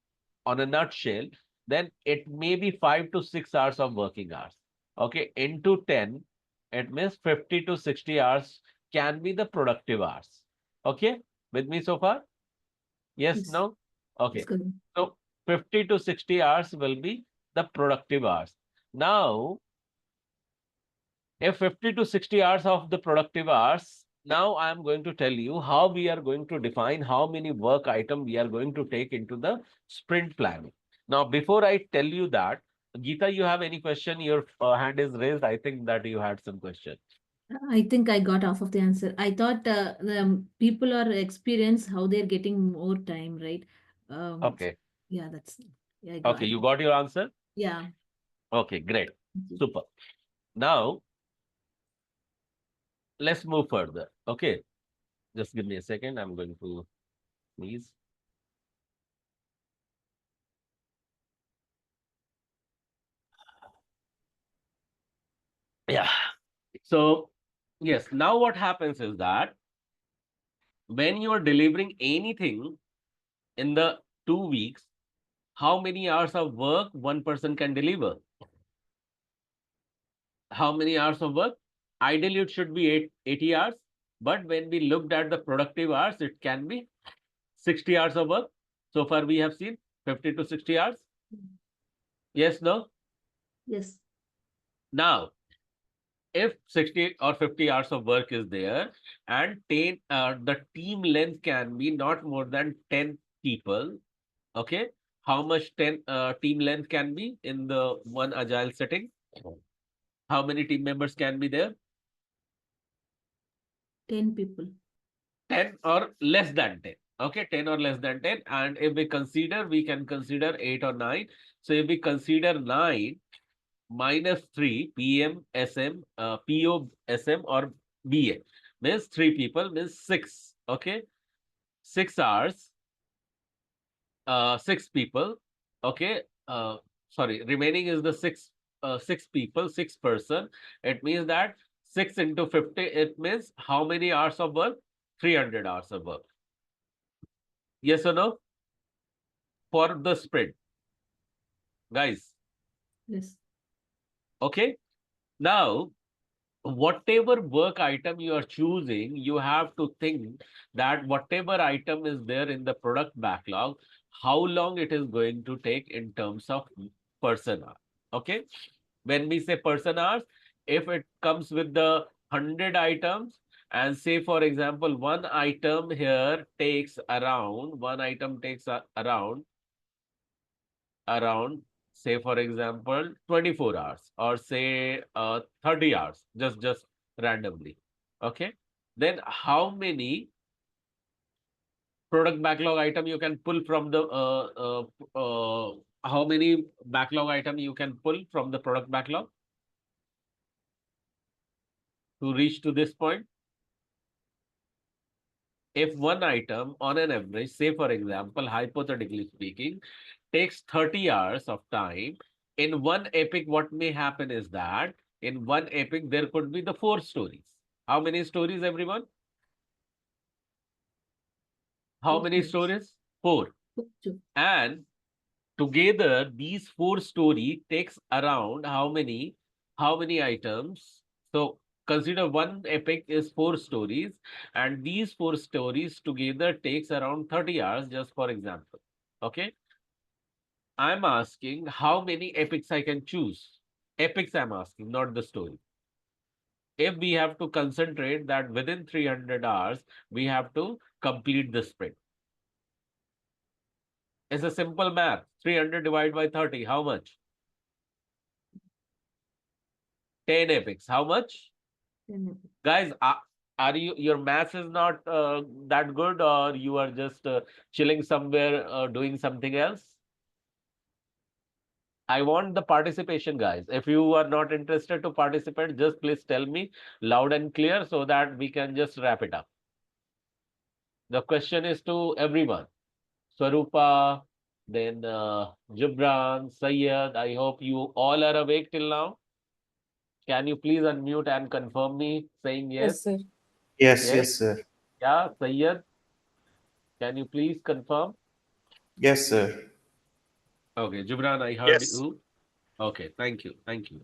on a nutshell, then it may be 5 to 6 hours of working hours. Okay, into 10, it means 50 to 60 hours can be the productive hours. Okay, with me so far? Yes, Yes. no? Okay. It's good. So 50 to 60 hours will be the productive hours. Now, if 50 to 60 hours of the productive hours, now I am going to tell you how we are going to define how many work item we are going to take into the sprint planning. Now, before I tell you that, Geeta, you have any question? Your hand is raised. I think that you had some question. I think I got half of the answer. I thought the people are experience how they're getting more time, right? Okay. Yeah, that's yeah. Okay, you got your answer? Yeah. Okay, great. Thank you. Super. Now, let's move further. Okay. Just give me a second. I'm going to please. Yeah. So, yes, now what happens is that when you are delivering anything in the 2 weeks, how many hours of work one person can deliver? How many hours of work? Ideally, it should be 80 hours. But when we looked at the productive hours, it can be 60 hours of work. So far, we have seen 50 to 60 hours. Yes, no? Yes. Now, if 60 or 50 hours of work is there and the team length can be not more than 10 people, okay, how much 10 team length can be in the one agile setting? How many team members can be there? 10 people. 10 or less than 10. Okay, 10 or less than 10. And if we consider, we can consider 8 or 9. So if we consider 9 minus 3 PM, SM, PO, SM or BA means 3 people means 6. Okay, 6 hours, 6 people. Okay, sorry, remaining is the 6 people, 6 person. It means that 6 into 50, it means how many hours of work? 300 hours of work. Yes or no? For the sprint, guys. Yes. Okay. Now, whatever work item you are choosing, you have to think that whatever item is there in the product backlog, how long it is going to take in terms of person hour. Okay. When we say person hours, if it comes with the 100 items, and say, for example, one item takes around around, say, for example, 24 hours or say 30 hours, just randomly. Okay. Then how many product backlog item you can pull from the how many backlog item you can pull from the product backlog to reach to this point? If one item on an average, say for example, hypothetically speaking, takes 30 hours of time, in one epic, what may happen is that in one epic, there could be the 4 stories. How many stories, everyone? How Four many stories. stories? 4. Two. And together, these 4 story takes around how many items? So consider one epic is 4 stories, and these 4 stories together takes around 30 hours, just for example. Okay. I'm asking how many epics I can choose. Epics I'm asking, not the story. If we have to concentrate that within 300 hours, we have to complete the sprint. It's a simple math. 300 divided by 30, how much? 10 epics. How much? Guys, are you, your maths is not that good, or you are just chilling somewhere doing something else? I want the participation, guys. If you are not interested to participate, just please tell me loud and clear so that we can just wrap it up. The question is to everyone. Swarupa, then Jubran, Sayyed. I hope you all are awake till now. Can you please unmute and confirm me saying yes? Yes, sir. Yes, Yes. yes, sir. Yeah, Sayyed. Can you please confirm? Yes, sir. Okay, Jubran, I heard Yes. you. Okay, thank you. Thank you.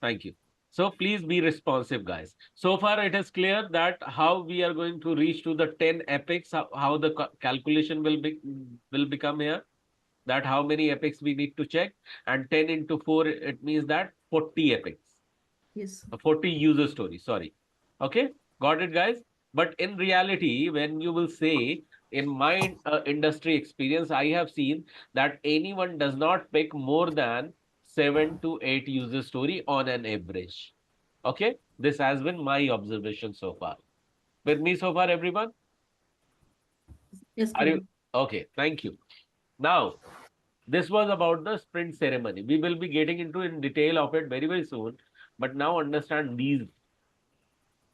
Thank you. So please be responsive, guys. So far, it is clear that how we are going to reach to the 10 epics, how the calculation will become here. That how many epics we need to check, and 10 into 4, it means that 40 epics. Yes. 40 user stories, sorry. Okay, got it, guys? But in reality, when you will say, in my industry experience, I have seen that anyone does not pick more than 7 to 8 user story on an average. Okay, this has been my observation so far. With me so far, everyone? Yes, Are you Guru. okay? Thank you. Now, this was about the sprint ceremony. We will be getting into in detail of it very, very soon. But now understand these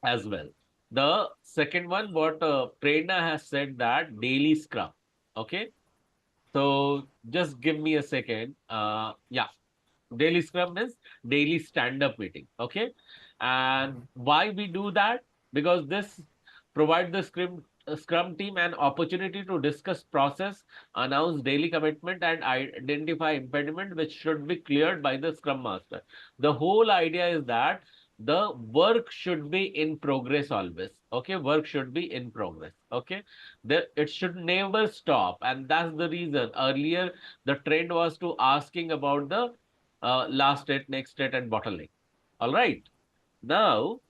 as well. The second one, what Prerna has said, that daily scrum. Okay. So just give me a second. Yeah. Daily scrum is daily stand-up meeting. Okay. And why we do that? Because this provide the scrum team an opportunity to discuss process, announce daily commitment, and identify impediment which should be cleared by the scrum master. The whole idea is that the work should be in progress always. Okay, work should be in progress. Okay, it should never stop, and that's the reason earlier the trend was to asking about the last state, next state, and bottleneck. All right. Now,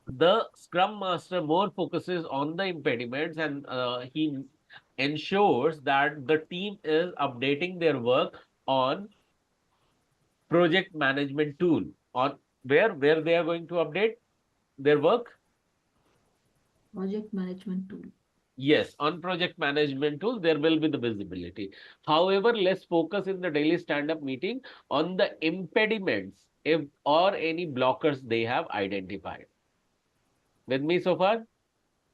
the Scrum Master more focuses on the impediments, and he ensures that the team is updating their work on project management tool. On where they are going to update their work? Project management tool. Yes, on project management tool, there will be the visibility. However, let's focus in the daily stand-up meeting on the impediments if or any blockers they have identified. With me so far?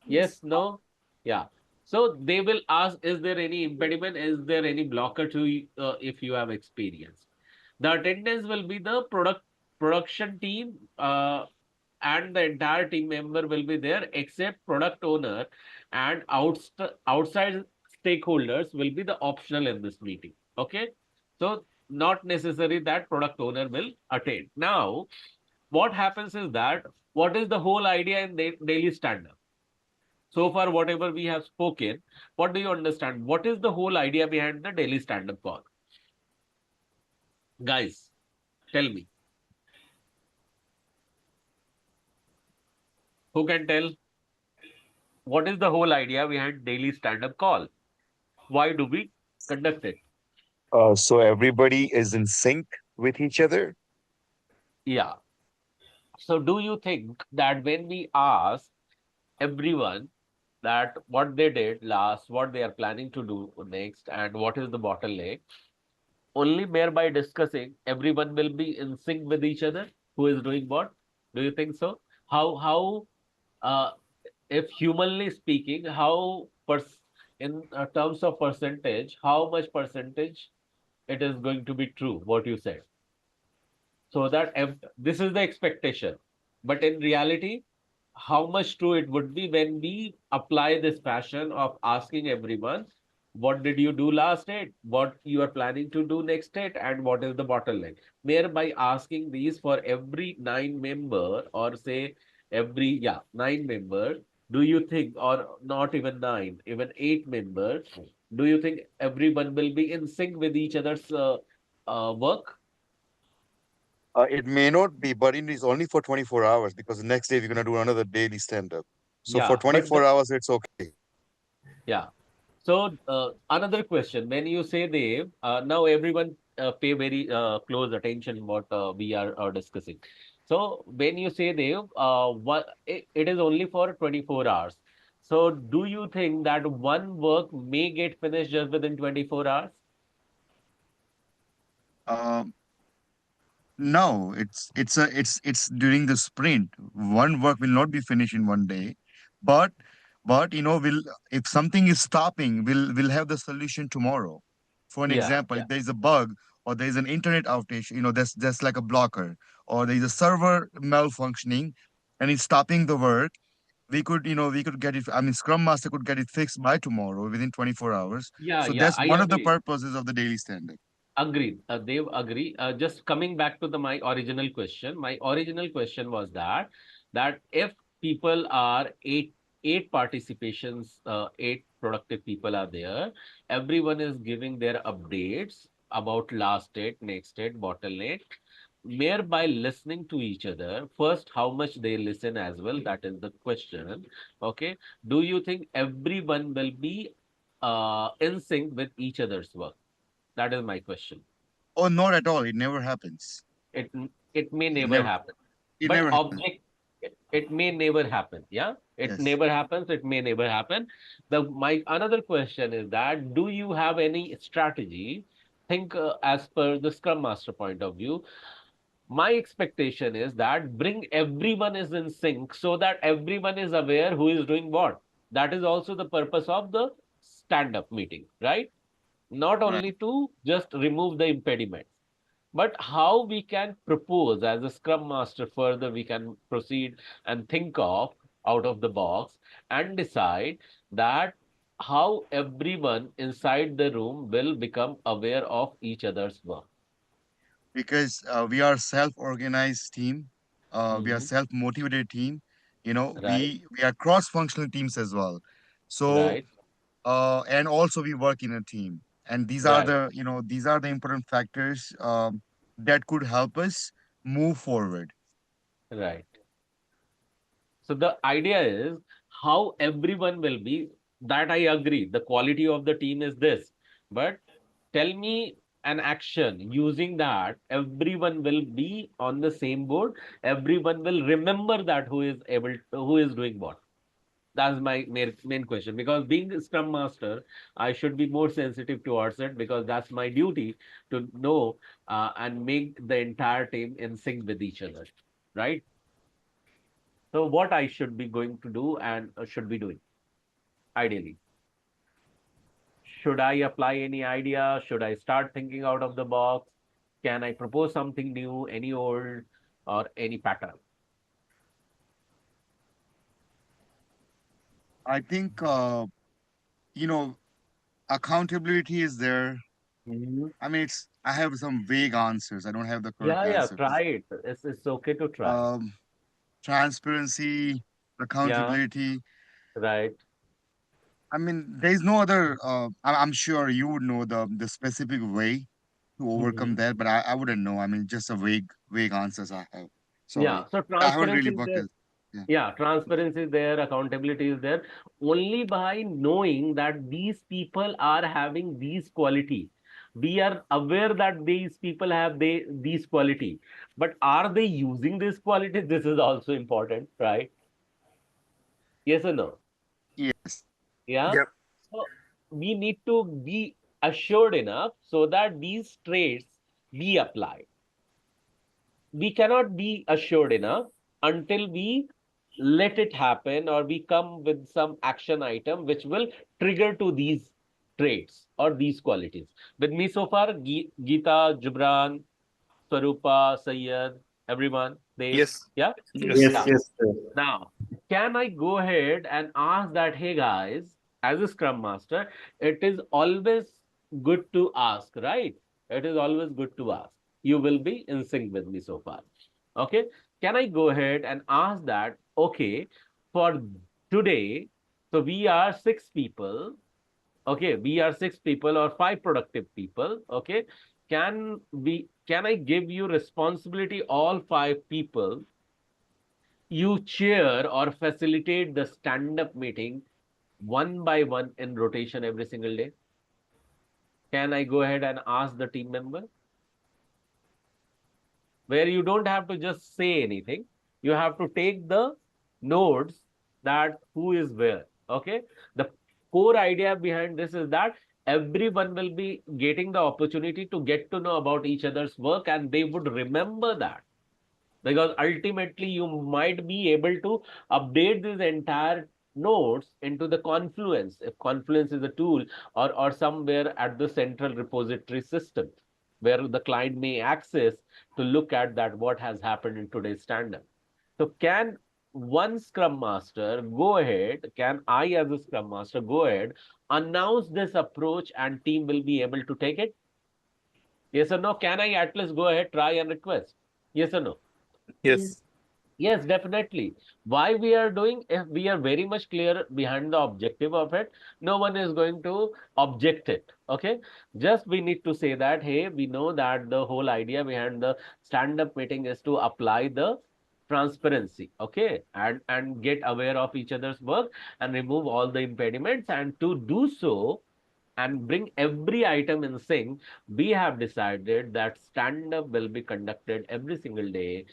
Yes, no? Yeah. So they will ask, is there any impediment? Is there any blocker to if you have experience? The attendance will be the production team and the entire team member will be there except product owner, and outside stakeholders will be the optional in this meeting. Okay. So not necessary that product owner will attend. Now, what happens is that what is the whole idea in daily stand-up? So far, whatever we have spoken, what do you understand? What is the whole idea behind the daily stand-up call? Guys, tell me. Who can tell? What is the whole idea behind daily stand-up call? Why do we conduct it? So everybody is in sync with each other. Yeah. So do you think that when we ask everyone that what they did last, what they are planning to do next, and what is the bottleneck, only by discussing, everyone will be in sync with each other who is doing what? Do you think so? How uh, if humanly speaking, how in terms of percentage, how much percentage it is going to be true, what you said? So that this is the expectation. But in reality, how much true it would be when we apply this passion of asking everyone, what did you do last date? What you are planning to do next date? And what is the bottleneck? Whereby asking these for every 9 member, or say every, 9 member, do you think, or not even 9, even 8 members, do you think everyone will be in sync with each other's work? It may not be, but it is only for 24 hours because the next day we're gonna do another daily stand-up. So for Yeah, but 24 hours, it's okay. yeah. So another question, when you say Dev, now everyone pay very close attention what we are discussing. So when you say, Dev, it is only for 24 hours. So do you think that one work may get finished just within 24 hours? Um, no, it's during the sprint. One work will not be finished in one day, but will if something is stopping, we'll have the solution tomorrow. For an Yeah, example, yeah, if there is a bug or there is an internet outage, that's like a blocker, or there is a server malfunctioning and it's stopping the work. We could get it. I mean, Scrum Master could get it fixed by tomorrow within 24 hours. yeah, So yeah. that's I one of the agree. purposes of the daily stand-up. Agreed. Dev, agree. Just coming back to my original question. My original question was that if people are eight participations, eight productive people are there, everyone is giving their updates about last date, next date, bottleneck. Mere by listening to each other, first, how much they listen as well, that is the question. Okay. Do you think everyone will be in sync with each other's work? That is my question. Oh, not at all. It never happens. It it may It never never. happen, It but never happens. it may never happen. Yeah, it Yes. never happens. It may never happen. My another question is that do you have any strategy? Think as per the Scrum Master point of view. My expectation is that bring everyone is in sync so that everyone is aware who is doing what. That is also the purpose of the stand-up meeting, right? Not Right. only to just remove the impediments, but how we can propose as a Scrum Master further, we can proceed and think of out of the box and decide that how everyone inside the room will become aware of each other's work. Because we are self-organized team. We are Mhm. self-motivated team. Right, We are cross-functional teams as well. So right, and also we work in a team. And right, these are the important factors that could help us move forward. right. So the idea is how everyone will be. That I agree. The quality of the team is this. But tell me an action using that everyone will be on the same board. Everyone will remember that who is doing what. That's my main question. Because being a Scrum Master, I should be more sensitive towards it because that's my duty to know and make the entire team in sync with each other. Right? So what I should be going to do and should be doing ideally. Should I apply any idea? Should I start thinking out of the box? Can I propose something new, any old, or any pattern? I think you know accountability is there. Mhm. I mean, I have some vague answers. I don't have the correct Yeah, yeah, answers. try it. It's okay to try. Um, Transparency, Yeah, accountability. right. I mean, there is no other. I'm sure you would know the specific way to overcome Mhm. that, but I wouldn't know. I mean, just a vague answers I have. Yeah, Sorry, so I haven't transparency really is worked there. as. Yeah, Yeah, transparency is there, accountability is there. Only by knowing that these people are having these qualities. We are aware that these people have these quality, but are they using this quality? This is also important, right? Yes or no? yes, Yeah. Yep. So we need to be assured enough so that these traits be applied. We cannot be assured enough until we let it happen or we come with some action item which will trigger to these traits or these qualities. With me so far, Geeta, Jubran, Swarupa, Sayyad, everyone, Dev. Yes. Yeah? Yes. Yes, Yeah. Yes. yes, sir. Now, can I go ahead and ask that, hey guys, as a Scrum Master, it is always good to ask, right? It is always good to ask. You will be in sync with me so far. Okay. Can I go ahead and ask that, okay, for today, so we are six people. Okay, we are six people or five productive people. Okay. Can I give you responsibility, all five people you chair or facilitate the stand-up meeting one by one in rotation every single day? Can I go ahead and ask the team member? where you don't have to just say anything. You have to take the nodes that who is where. Okay. The core idea behind this is that everyone will be getting the opportunity to get to know about each other's work, and they would remember that, because ultimately you might be able to update this entire nodes into the Confluence, if Confluence is a tool, or somewhere at the central repository system where the client may access to look at that what has happened in today's stand-up. So can one Scrum Master go ahead, can I as a Scrum Master go ahead, announce this approach and team will be able to take it? Yes or no? Can I at least go ahead, try and request? Yes or no? Yes. Yes, definitely. Why we are doing, if we are very much clear behind the objective of it, no one is going to object it. Okay. Just we need to say that, hey, we know that the whole idea behind the stand-up meeting is to apply the transparency. Okay. And get aware of each other's work and remove all the impediments. And to do so, and bring every item in sync, we have decided that stand-up will be conducted every single day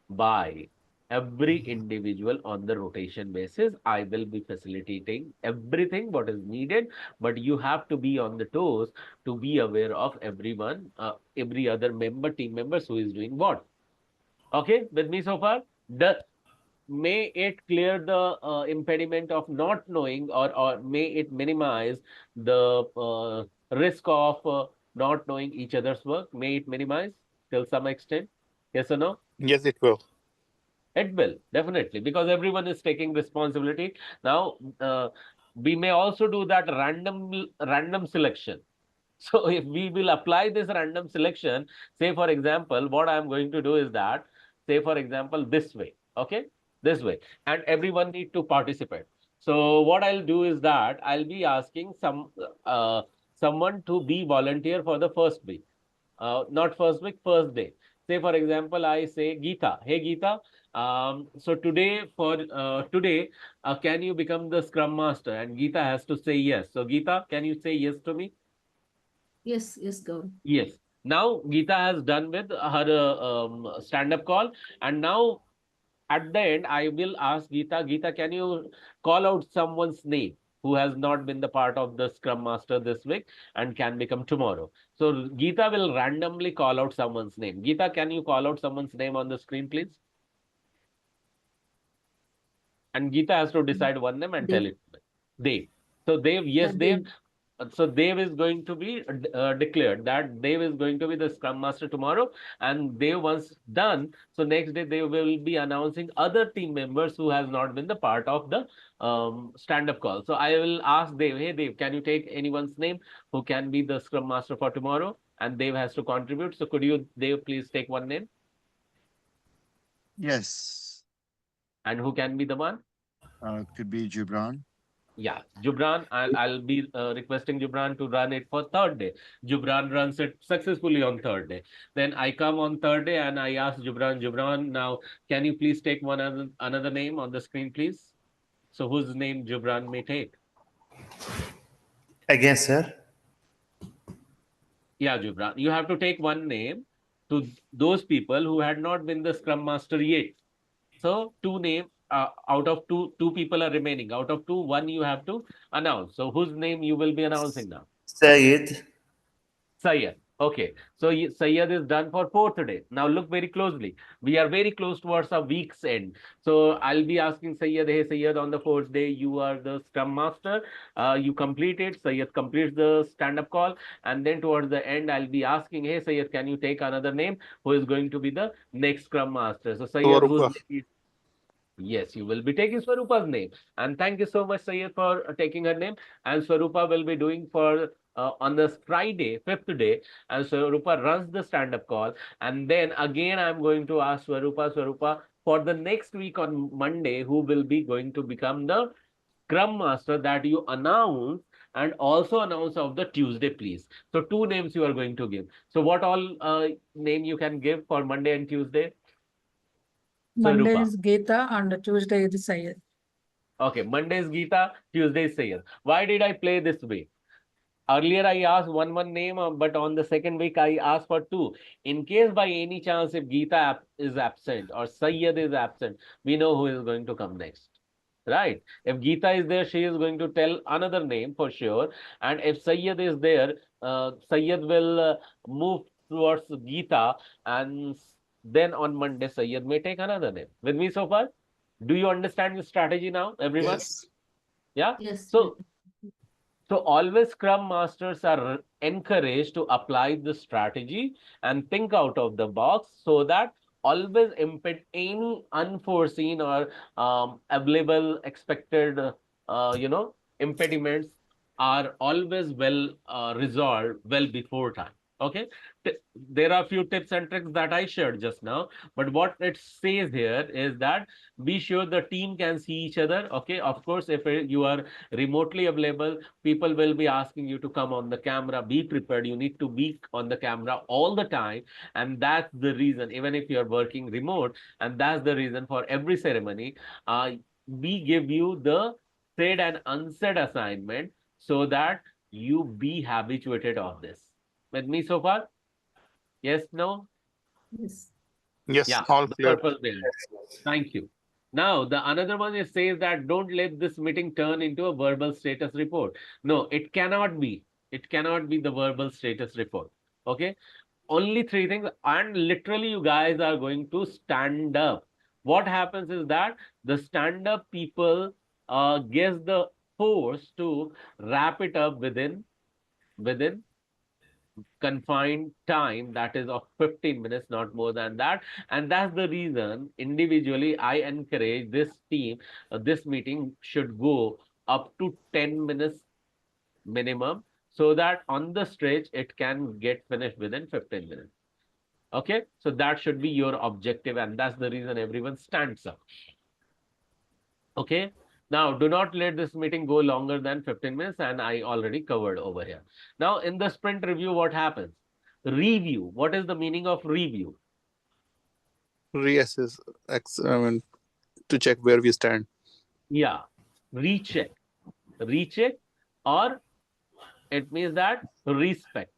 by every individual on the rotation basis. I will be facilitating everything what is needed, but you have to be on the toes to be aware of everyone, every other member, team members who is doing what. Okay, with me so far? May it clear the impediment of not knowing, or may it minimize the risk of not knowing each other's work? May it minimize till some extent? Yes or no? Yes, it will. It will, definitely, because everyone is taking responsibility. Now, we may also do that random selection. So if we will apply this random selection, say for example, what I'm going to do is that, say for example, this way, okay, this way, and everyone need to participate. So what I'll do is that I'll be asking someone to be volunteer for the first week, not first week, first day. Say for example, I say Geeta, hey Geeta, so today, can you become the Scrum Master? And Geeta has to say yes. So Geeta, can you say yes to me? Yes, yes, Gaurav. Yes. Now Geeta has done with her stand-up call, and now at the end I will ask Geeta, Geeta, can you call out someone's name who has not been the part of the Scrum Master this week and can become tomorrow? So Geeta will randomly call out someone's name. Geeta, can you call out someone's name on the screen, please? And Geeta has to decide one name and tell Dev. it. Dev. So Dev, yes, Dev. Dev. So Dev is going to be declared that Dev is going to be the Scrum Master tomorrow, and Dev once done, so next day they will be announcing other team members who has not been the part of the stand-up call. So I will ask Dev, hey Dev, can you take anyone's name who can be the Scrum Master for tomorrow? And Dev has to contribute. So could you, Dev, please take one name? Yes. And who can be the one? Could be Gibran. Yeah, Jubran, I'll be requesting Jubran to run it for third day. Jubran runs it successfully on third day. Then I come on third day and I ask Jubran, now can you please take another name on the screen, please? So whose name Jubran may take? Again, sir. Yeah, Jubran, you have to take one name to those people who had not been the Scrum Master yet. So two name out of two people are remaining. Out of two, one you have to announce. So whose name you will be announcing now? Sayed. Sayyad. Okay. So Sayyad is done for fourth day. Now look very closely. We are very close towards our week's end. So I'll be asking Sayyad, hey Sayyad, on the fourth day, you are the Scrum Master. You complete it. Sayyad completes the stand-up call. And then towards the end, I'll be asking, hey Sayyad, can you take another name who is going to be the next Scrum Master? So Sayyad, whose Swarupa. name is Yes, you will be taking Swarupa's name. And thank you so much, Sayyid, for taking her name. And Swarupa will be doing for on this Friday, fifth day. And Swarupa runs the stand-up call. And then again, I'm going to ask Swarupa, for the next week on Monday, who will be going to become the Scrum Master that you announce, and also announce of the Tuesday, please. So two names you are going to give. So what all name you can give for Monday and Tuesday? Monday Swarupa. is Geeta and Tuesday is Syed. Okay, Monday is Geeta, Tuesday is Sayyid. Why did I play this way? Earlier, I asked one name, but on the second week, I asked for two. In case by any chance, if Geeta is absent or Sayyed is absent, we know who is going to come next. Right? If Geeta is there, she is going to tell another name for sure. And if Sayyed is there, Sayyed will move towards Geeta, and then on Monday, Sayyed may take another name. With me so far? Do you understand the strategy now, everyone? Yes. Yeah? Yes. So always Scrum Masters are encouraged to apply the strategy and think out of the box so that always impede any unforeseen or available expected, impediments are always well resolved well before time. Okay, there are a few tips and tricks that I shared just now, but what it says here is that be sure the team can see each other. Okay, of course, if you are remotely available, people will be asking you to come on the camera. Be prepared. You need to be on the camera all the time. And that's the reason, even if you're working remote, and that's the reason for every ceremony, we give you the said and unsaid assignment so that you be habituated of this. With me so far? Yes, no? Yes. Yes, Yeah, all the clear. purpose there. Thank you. Now, the another one is says that don't let this meeting turn into a verbal status report. No, it cannot be. It cannot be the verbal status report. Okay. Only three things, and literally, you guys are going to stand up. What happens is that the stand up people gets the force to wrap it up within confined time, that is of 15 minutes, not more than that. And that's the reason individually I encourage this team, this meeting should go up to 10 minutes minimum, so that on the stretch it can get finished within 15 minutes. Okay, so that should be your objective, and that's the reason everyone stands up. Okay, now do not let this meeting go longer than 15 minutes, and I already covered over here. Now, in the sprint review, what happens? Review. What is the meaning of review? Reassess, I mean, to check where we stand. Yeah, recheck. Recheck, or it means that respect.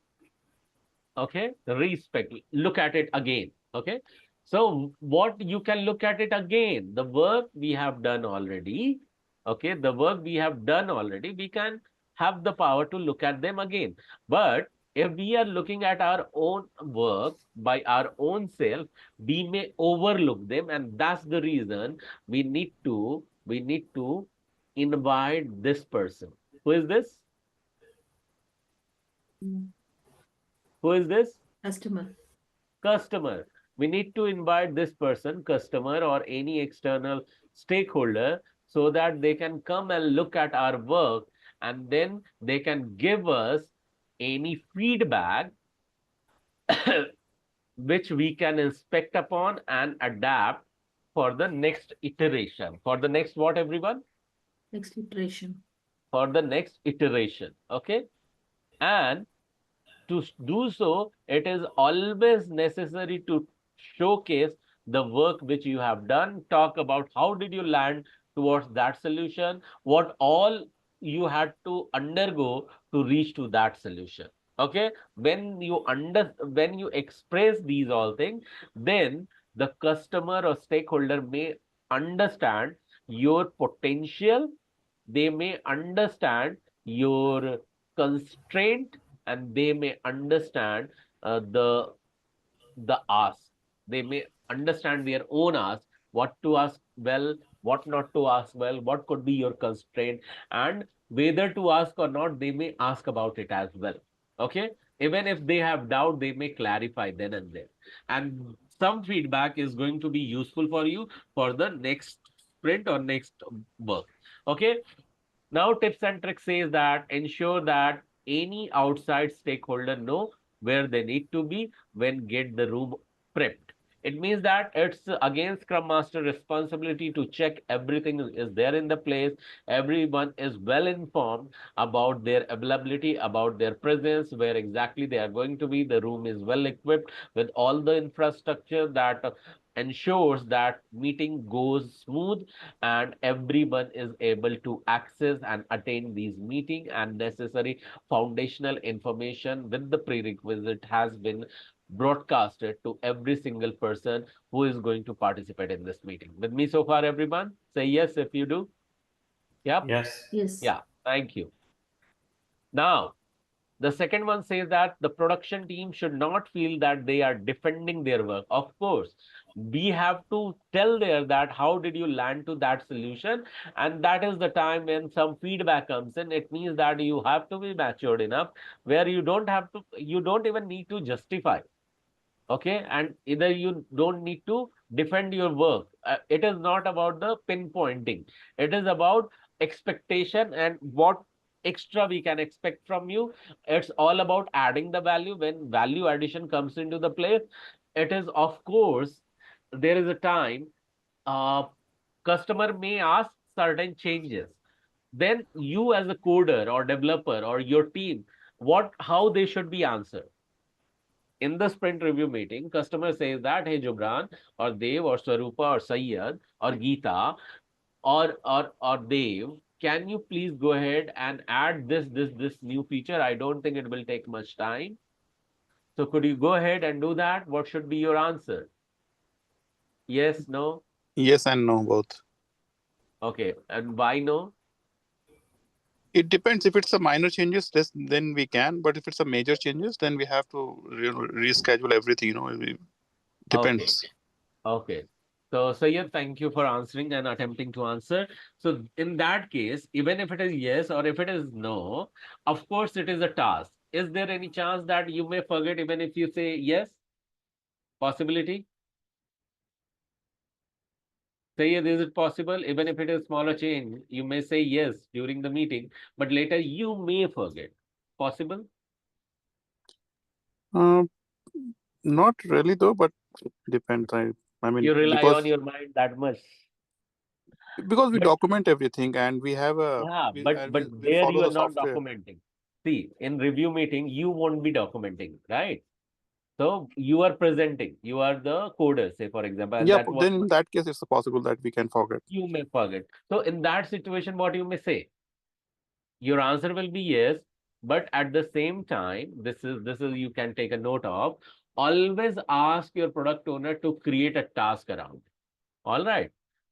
Okay, respect. Look at it again. Okay, so what you can look at it again? The work we have done already. Okay, the work we have done already, we can have the power to look at them again. But if we are looking at our own work by our own self, we may overlook them, and that's the reason we need to invite this person. Who is this? Mm. Who is this? Customer. Customer. We need to invite this person, customer, or any external stakeholder, so that they can come and look at our work, and then they can give us any feedback which we can inspect upon and adapt for the next iteration. For the next what, everyone? Next iteration. For the next iteration. Okay. And to do so, it is always necessary to showcase the work which you have done, talk about how did you land towards that solution, what all you had to undergo to reach to that solution. Okay, when you express these all things, then the customer or stakeholder may understand your potential, they may understand your constraint, and they may understand the ask. They may understand their own ask, what to ask well, what not to ask well, what could be your constraint, and whether to ask or not, they may ask about it as well. Okay, even if they have doubt, they may clarify then and there, and some feedback is going to be useful for you for the next sprint or next work. Okay, now, tips and tricks says that ensure that any outside stakeholder know where they need to be when get the room prepped. It means that it's again Scrum Master responsibility to check everything is there in the place. Everyone is well informed about their availability, about their presence, where exactly they are going to be. The room is well equipped with all the infrastructure that ensures that meeting goes smooth and everyone is able to access and attain these meeting, and necessary foundational information with the prerequisite has been broadcasted to every single person who is going to participate in this meeting. With me so far, everyone? Say yes if you do. Yep. Yes. Yes. Yeah, thank you. Now, the second one says that the production team should not feel that they are defending their work. Of course, we have to tell there that how did you land to that solution, and that is the time when some feedback comes in. It means that you have to be matured enough where you don't even need to justify. Okay, and either you don't need to defend your work. It is not about the pinpointing. It is about expectation and what extra we can expect from you. It's all about adding the value. When value addition comes into the play, it is, of course, there is a time customer may ask certain changes. Then you as a coder or developer or your team, how they should be answered. In the sprint review meeting, customer says that, hey, Jubran or Dev or Swarupa or Sayyad or Geeta or Dev, can you please go ahead and add this new feature? I don't think it will take much time. So could you go ahead and do that? What should be your answer? Yes, no? Yes and no, both. Okay, and why no? It depends. If it's a minor changes, then we can. But if it's a major changes, then we have to reschedule everything. It depends. Okay. So Sayyid, thank you for answering and attempting to answer. So in that case, even if it is yes or if it is no, of course it is a task. Is there any chance that you may forget even if you say yes? Possibility? Sayyid, is it possible? Even if it is smaller change, you may say yes during the meeting, but later you may forget. Possible? Not really though, but it depends. I mean, You rely because on your mind that much. we But document everything and we have yeah, we but we there follow you are the not software. documenting. See, in review meeting, you won't be documenting, right? So you are presenting, you are the coder, say for example, and Yeah, that was then in that case, it's possible that we can forget. you may forget. So in that situation, what you may say? Your answer will be yes, but at the same time, this is you can take a note of. Always ask your product owner to create a task around. All right.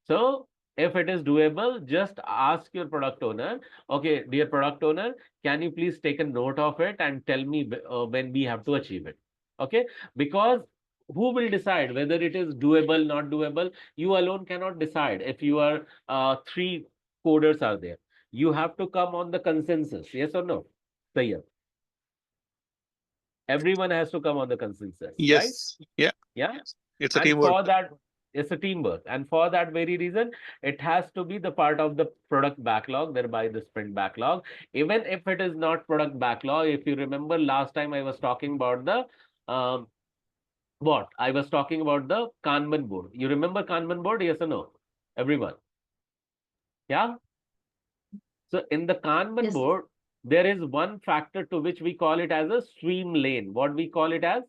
So if it is doable, just ask your product owner, okay, dear product owner, can you please take a note of it and tell me when we have to achieve it? Okay. Because who will decide whether it is doable, not doable? You alone cannot decide. If you are three coders are there, you have to come on the consensus. Yes or no? So yeah, everyone has to come on the consensus, right? Yes. Yeah. Yeah. It's a And teamwork. for that, it's a teamwork. And for that very reason, it has to be the part of the product backlog, thereby the sprint backlog. Even if it is not product backlog, if you remember last time I was talking about the what? I was talking about the Kanban board. You remember Kanban board? Yes or no? Everyone. Yeah. So in the Kanban Yes. board, there is one factor to which we call it as a stream lane. What we call it as?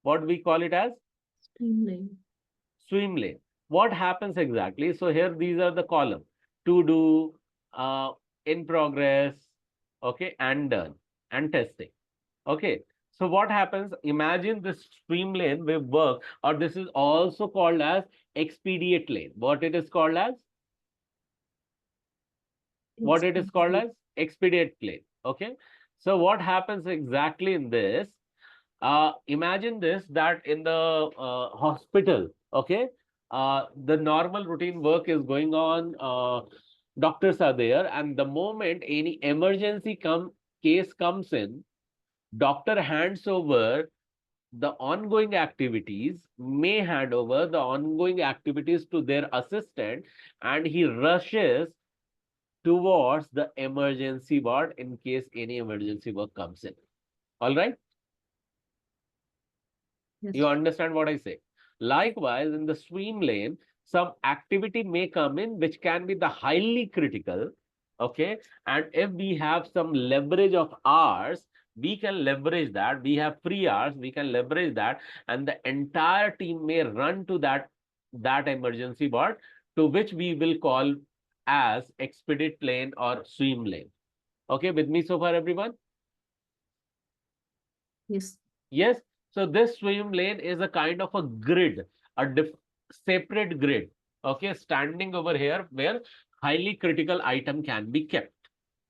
What we call it as? Streamline. Swim lane. What happens exactly? So here these are the column: to do, in progress, okay, and done, and testing. Okay. So what happens? Imagine this stream lane will work, or this is also called as expedite lane. What it is called as? What it is called as? Expedite lane. Okay. So what happens exactly in this? Imagine this, that in the hospital, okay, the normal routine work is going on, doctors are there, and the moment any emergency case comes in, doctor hands over the ongoing activities, may hand over the ongoing activities to their assistant, and he rushes towards the emergency ward in case any emergency work comes in. All right. Yes. You understand what I say? Likewise, in the swim lane, some activity may come in which can be the highly critical. Okay. And if we have some leverage of hours, we can leverage that. We have free hours, we can leverage that, and the entire team may run to that emergency bot, to which we will call as expedite lane or swim lane. Okay, with me so far, everyone? Yes. Yes. So this swim lane is a kind of a grid, a separate grid, okay, standing over here where highly critical item can be kept.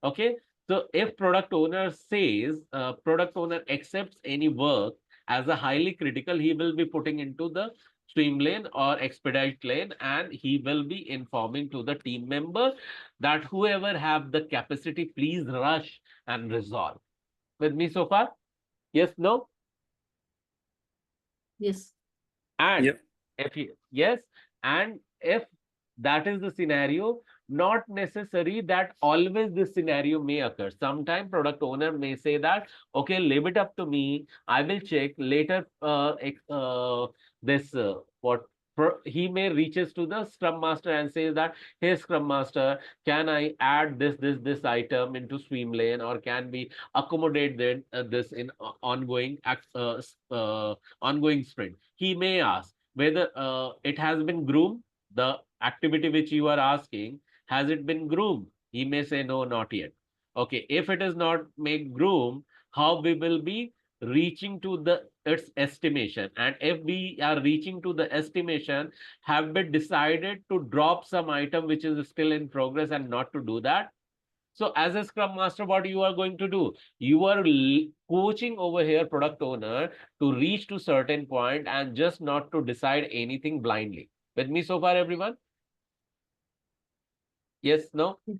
Okay. So if product owner says, product owner accepts any work as a highly critical, he will be putting into the swim lane or expedite lane, and he will be informing to the team member that whoever have the capacity, please rush and resolve. With me so far? Yes, no? Yes. And Yep. yes, and if that is the scenario, not necessary that always this scenario may occur. Sometime product owner may say that, okay, leave it up to me, I will check later. This what he may reaches to the Scrum Master and says that, hey, Scrum Master, can I add this item into swim lane, or can we accommodate this in ongoing sprint? He may ask whether it has been groomed, the activity which you are asking, has it been groomed? He may say, no, not yet. Okay, if it is not made groom, how we will be reaching to its estimation? And if we are reaching to the estimation, have we decided to drop some item which is still in progress and not to do that? So as a Scrum Master, what you are going to do? You are coaching over here product owner to reach to certain point and just not to decide anything blindly. With me so far, everyone? Yes, no? Yeah.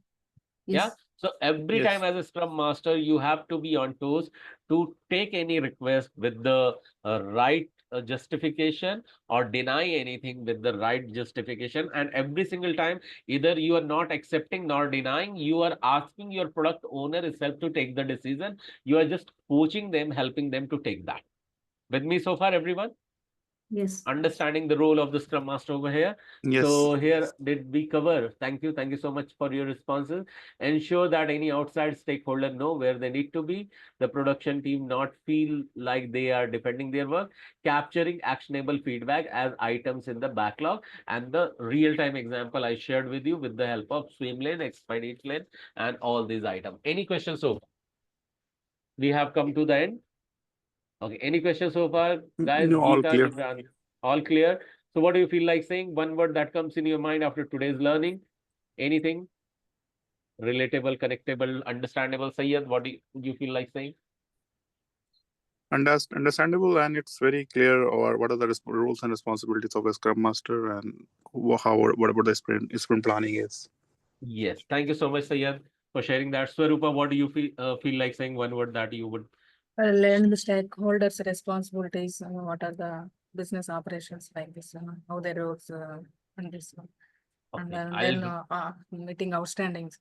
Yes. So every time Yes. as a Scrum Master, you have to be on toes to take any request with the right justification, or deny anything with the right justification. And every single time, either you are not accepting nor denying, you are asking your product owner itself to take the decision. You are just coaching them, helping them to take that. With me so far, everyone? Yes. Understanding the role of the Scrum Master over here. Yes. So here did we cover. Thank you so much for your responses. Ensure that any outside stakeholder know where they need to be. The production team not feel like they are defending their work. Capturing actionable feedback as items in the backlog, and the real-time example I shared with you with the help of swim lane, expedite lane, and all these items. Any questions so far? We have come to the end. Okay, any questions so far, guys? No, all Geeta, clear. Gibran, all clear. So what do you feel like saying? One word that comes in your mind after today's learning? Anything relatable, connectable, understandable? Sayyed, what do you feel like saying? Understandable, and it's very clear, or what are the roles and responsibilities of a Scrum Master, and what about the sprint planning is. Yes, thank you so much, Sayyed, for sharing that. Swarupa, what do you feel like saying? One word that you would. Learn the stakeholders' responsibilities, what are the business operations like this, how their roles and this one. And Okay, then meeting outstandings.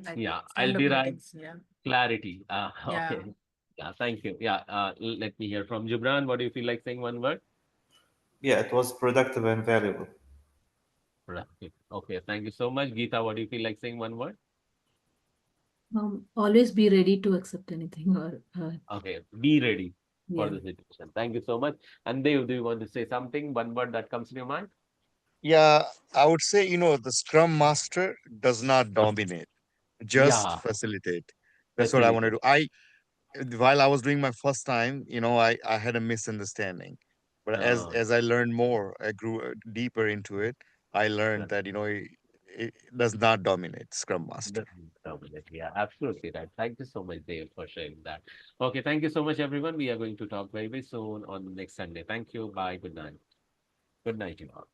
Like yeah, I'll stand-up derive meetings. Yeah. clarity. Yeah. Okay. Yeah, thank you. Yeah, let me hear from Gibran. What do you feel like saying? One word. Yeah, it was productive and valuable. Productive. Okay, thank you so much. Geeta, what do you feel like saying? One word. Always be ready to accept anything or Okay, be ready for yeah. the situation. Thank you so much. And Dev, do you want to say something? One word that comes to your mind? Yeah, I would say, the Scrum Master does not dominate, just Yeah, facilitate. That's what I want to facilitate. do. While I was doing my first time, I had a misunderstanding. But as I learned more, I grew deeper into it. I learned that, it does not dominate Scrum Master. Definitely. Yeah, absolutely right. Thank you so much, Dave, for sharing that. Okay, thank you so much, everyone. We are going to talk very, very soon on next Sunday. Thank you. Bye. Good night. Good night, you all.